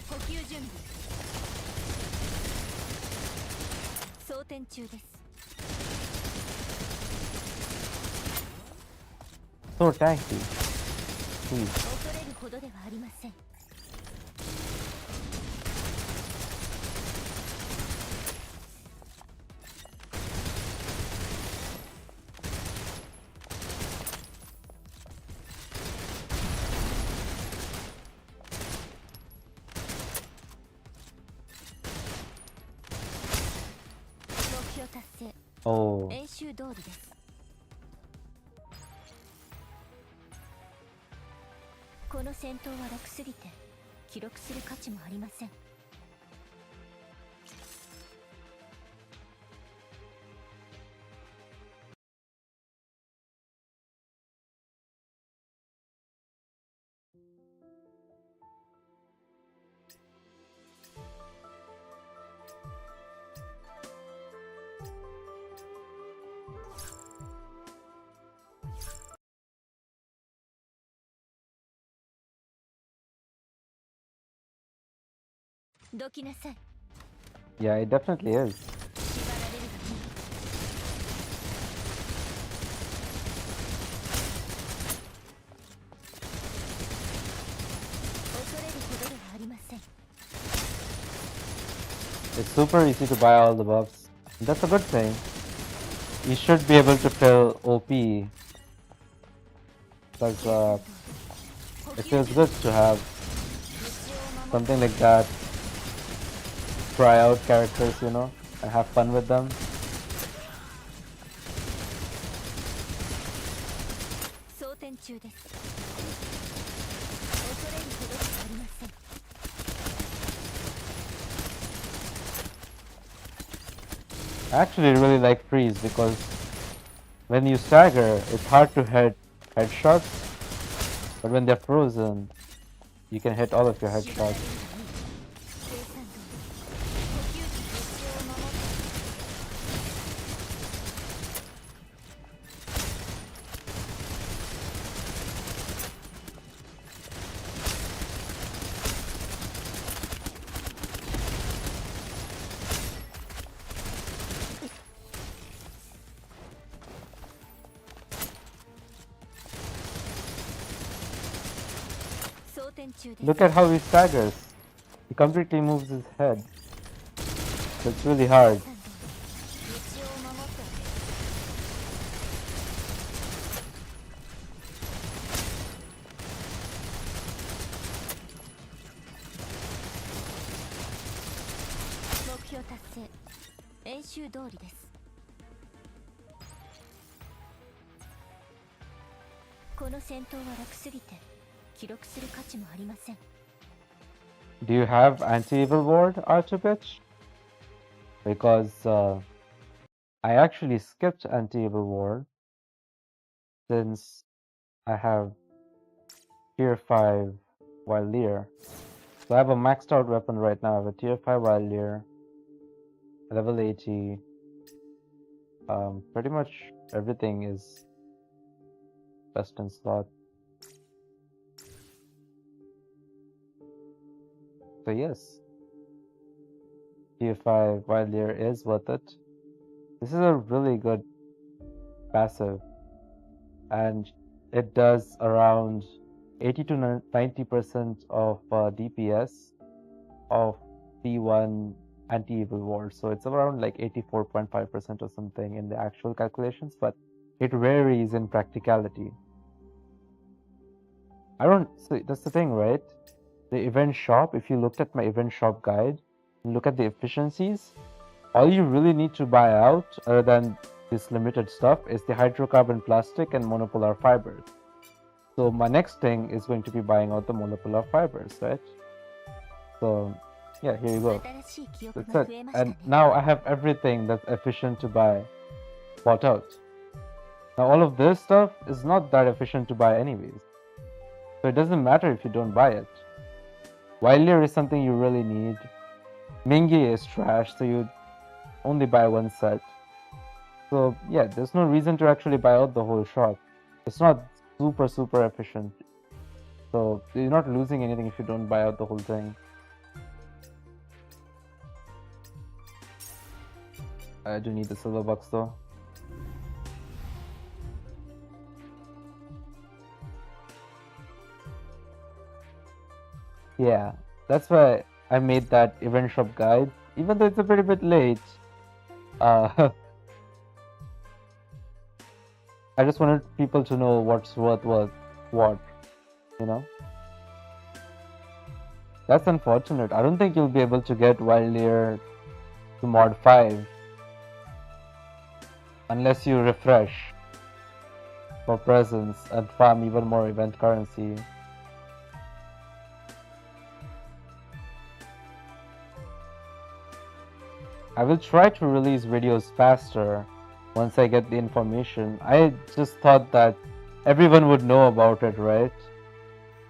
補給準備。装填中です。 So tanky. Please. 恐れるほどではありません。 目標達成。 Oh. 演習通りです。 この戦闘は楽すぎて記録する価値もありません。 どきなさい。 Yeah, it definitely is. 縛られるがいい。恐れるほどではありません。 It's super easy to buy all the buffs. That's a good thing. You should be able to fill OP because it feels good to have something like that. Try out characters, you know, and have fun with them. I actually really like freeze because when you stagger, it's hard to hit headshots, but when they're frozen, you can hit all of your headshots. Look at how he staggers. He completely moves his head. It's really hard. Do you have anti-evil ward, Archipitch? Because I actually skipped anti-evil ward since I have tier 5 wild leer. So I have a maxed out weapon right now. I have a tier 5 wild leer, level 80. Pretty much everything is best in slot. So yes, tier 5 wild leer is worth it. This is a really good passive, and it does around 80 to 90% of DPS of T1 anti-evil ward. So it's around like 84.5% or something in the actual calculations, but it varies in practicality. So that's the thing, right? The event shop, if you looked at my event shop guide and look at the efficiencies, all you really need to buy out, other than this limited stuff, is the hydrocarbon plastic and monopolar fibers. So my next thing is going to be buying out the monopolar fibers, right? So yeah, here you go. That's it. And now I have everything that's efficient to buy bought out. Now all of this stuff is not that efficient to buy anyways. So it doesn't matter if you don't buy it. Wildleer is something you really need. Mingy is trash, so you only buy one set. So yeah, there's no reason to actually buy out the whole shop. It's not super efficient. So you're not losing anything if you don't buy out the whole thing. I do need the silver bucks though. Yeah, that's why I made that event shop guide, even though it's a pretty bit late. I just wanted people to know what's worth what, you know? That's unfortunate. I don't think you'll be able to get Wildleer to mod 5 unless you refresh for presence and farm even more event currency. I will try to release videos faster once I get the information. I just thought that everyone would know about it, right?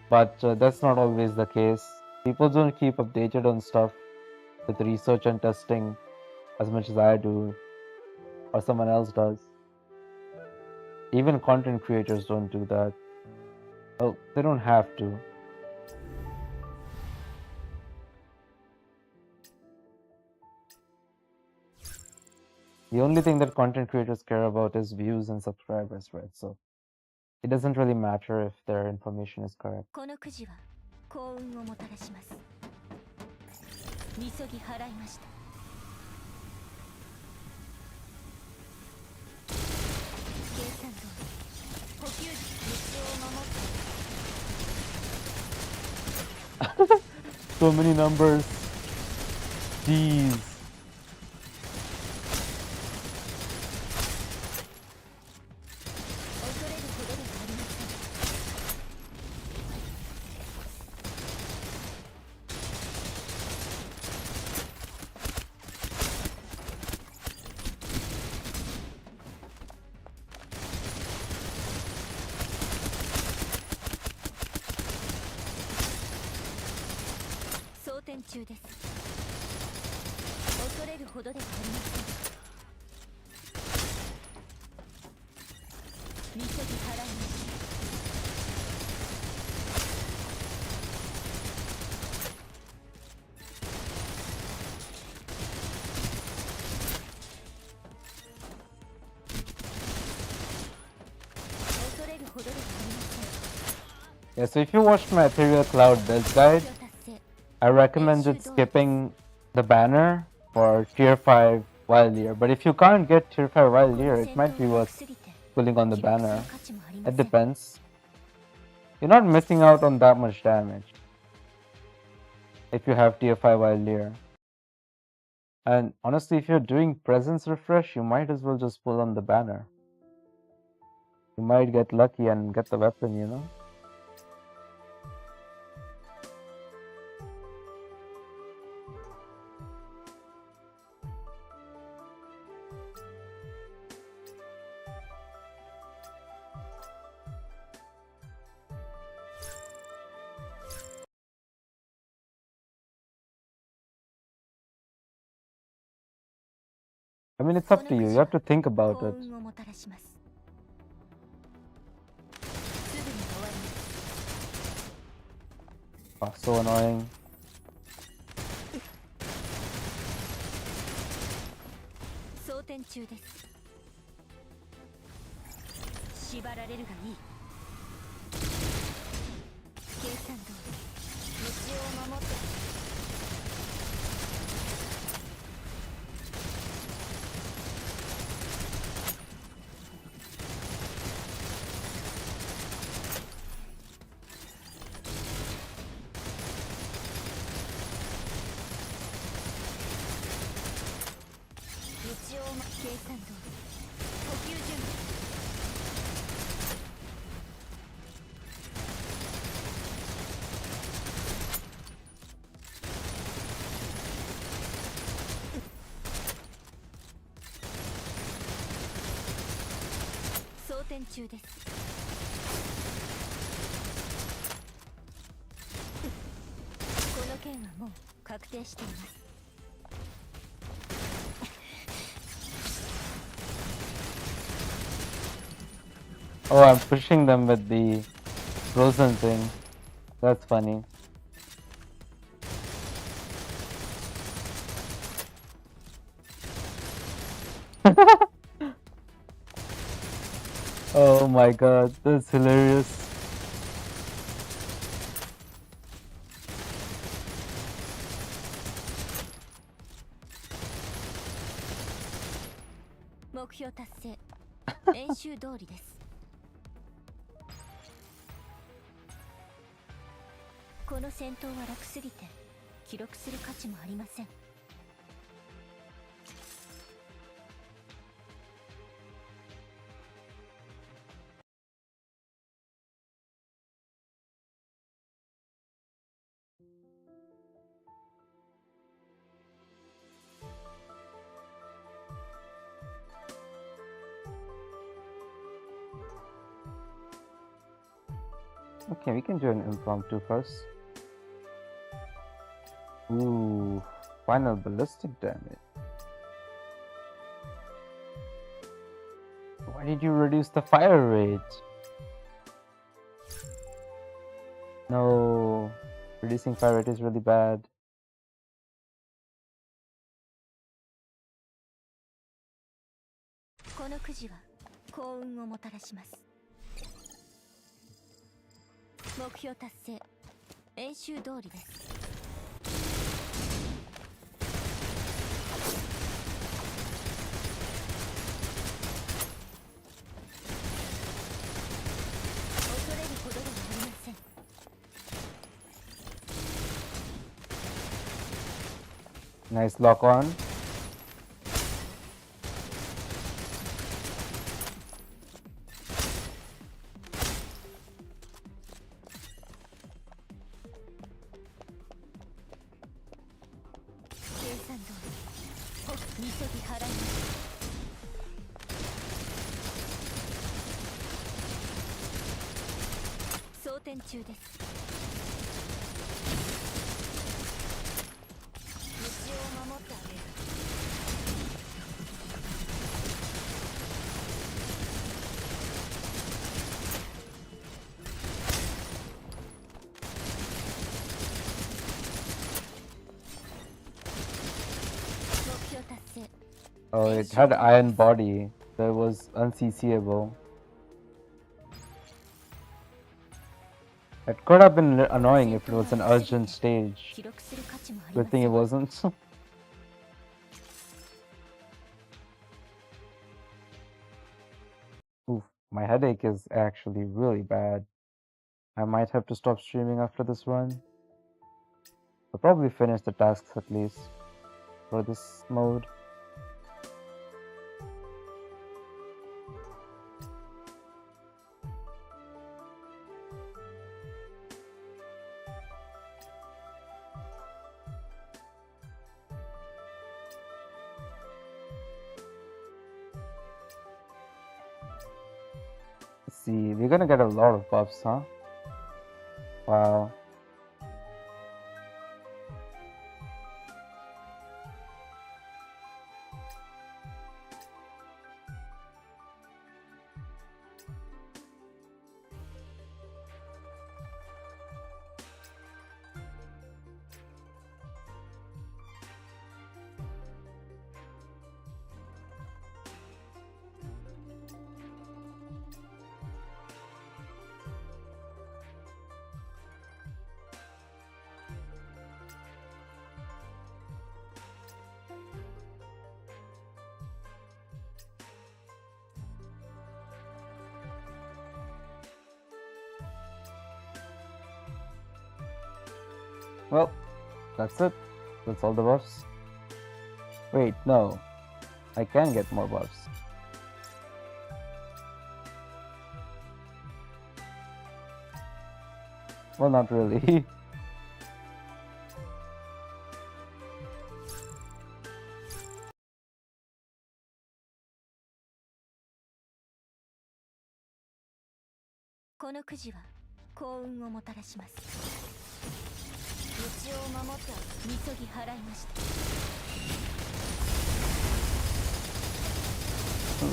But that's not always the case. People don't keep updated on stuff with research and testing as much as I do, or someone else does. Even content creators don't do that. Oh, they don't have to. The only thing that content creators care about is views and subscribers, right? So it doesn't really matter if their information is correct. 算通り補給時道を守って So many numbers. Jeez. 恐れるほどではありません装填中です恐れるほどではありません見せて払います恐れるほどではありません Yeah, so if you watched my Ethereal Cloud build guide, 目標達成 I recommended skipping the banner for tier 5 wild year. But if you can't get tier 5 wild こ year, の it 戦 might 闘 be は楽 worth すぎて pulling on the 記録する banner. 価値もあり It ません depends. You're not missing out on that much damage if you have tier 5 wild year. And honestly, if you're doing presence refresh, you might as well just pull on the banner. You might get lucky and get the weapon, you know? I mean, it's こ up の to く you. じ You は have to think 幸 about it. 運をもたらしますすぐに終わります Oh, so annoying. 装填中です縛られるがいい計算通り道を守って道を計算通り補給準備装填中ですこの件はもう確定しています Oh, I'm pushing them with the frozen thing. That's funny. Oh my god, that's hilarious. 目標達成演習通りですこの戦闘は楽すぎて記録する価値もありません Okay, we can do an impromptu first. Ooh, final ballistic damage. Why did you reduce the fire rate? No, reducing fire rate is really bad. このくじは幸運をもたらします目標達成演習通りです Nice lock on. Oh, it had an iron body, so it was unCCable. It could have been annoying if it was an urgent stage. Good thing it wasn't. Oof, my headache is actually really bad. I might have to stop streaming after this run. I'll probably finish the tasks at least for this mode. Let's see, we're gonna get a lot of buffs, huh? Wow. Well, that's it. That's all the buffs. Wait, no. I can get more buffs. Well, not really.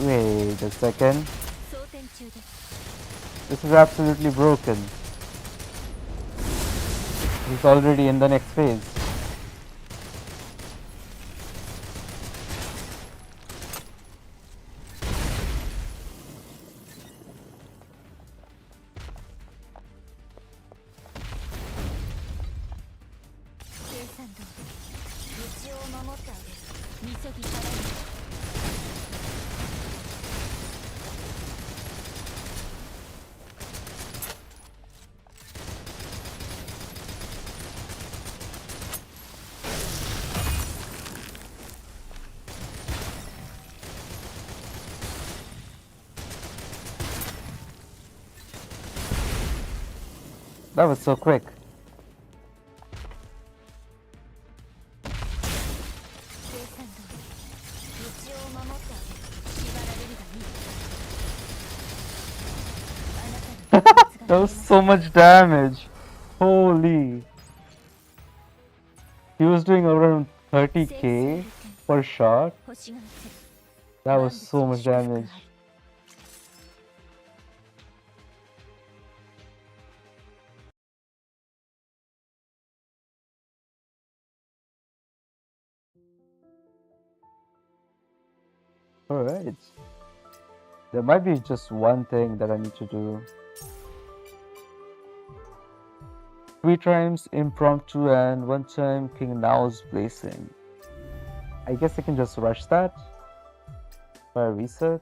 Wait a second. This is absolutely broken. He's already in the next phase. That was so quick. That was so much damage. Holy. He was doing around 30k per shot. That was so much damage. Alright. There might be just one thing that I need to do. 3 times impromptu and 1 time King Nao's blessing. I guess I can just rush that if I reset.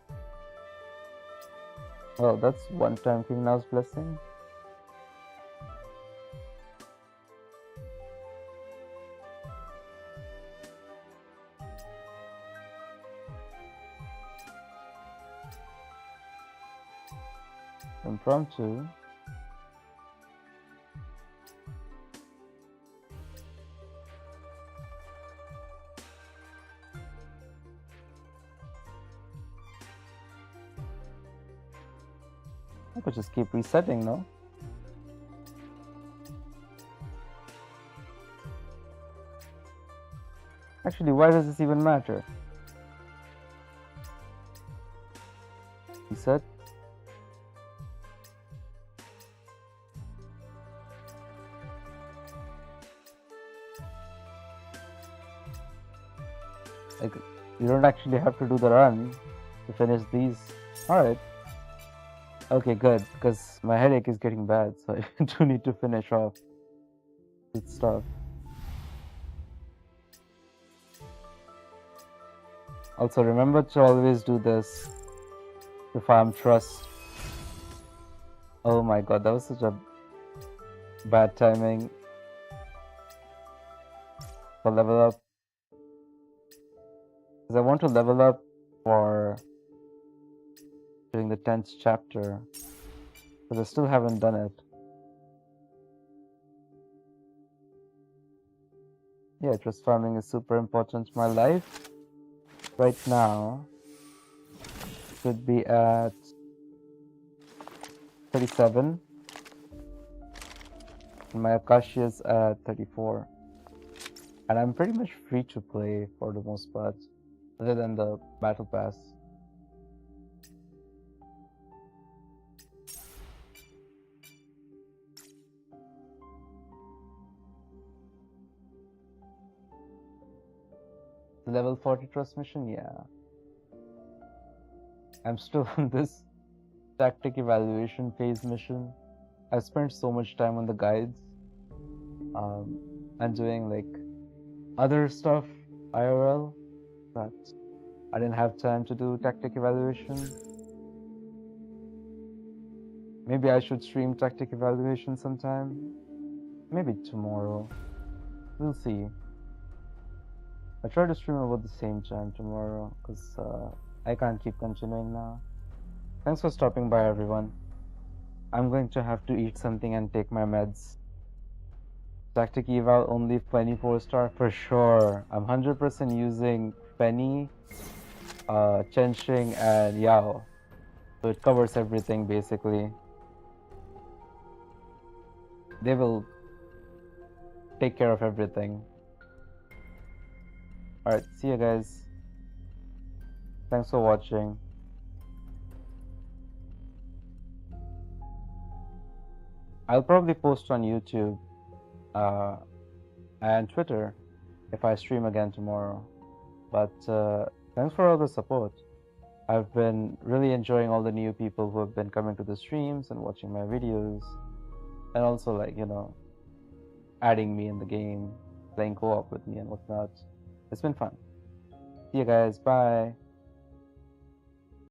Well, that's 1 time King Nao's blessing. impromptu. I could just keep resetting, no? Actually, why does this even matter? Reset. Like, you don't actually have to do the run to finish these. Alright. Okay, good, because my headache is getting bad, so I do need to finish off this stuff. Also, remember to always do this to farm trust. Oh my god, that was such a bad timing for level up. Because I want to level up for doing the 10th chapter, but I still haven't done it. Yeah, trust farming is super important. My life right now should be at 37, and my Akashi is at 34. And I'm pretty much free to play for the most part, other than the battle pass. The level 40 trust mission, yeah. I'm still on this tactic evaluation phase mission. I've spent so much time on the guides and doing like other stuff IRL that I didn't have time to do tactic evaluation. Maybe I should stream tactic evaluation sometime. Maybe tomorrow. We'll see. I try to stream about the same time tomorrow because I can't keep continuing now. Thanks for stopping by, everyone. I'm going to have to eat something and take my meds. Tactic eval only Penny 4-star for sure. I'm 100% using Penny, Chenxing, and Yao. So it covers everything basically. They will take care of everything. Alright, see you guys. Thanks for watching. I'll probably post on YouTube and Twitter if I stream again tomorrow. But thanks for all the support. I've been really enjoying all the new people who have been coming to the streams and watching my videos. And also, like, you know, adding me in the game, playing co-op with me and whatnot. It's been fun. See you guys. Bye.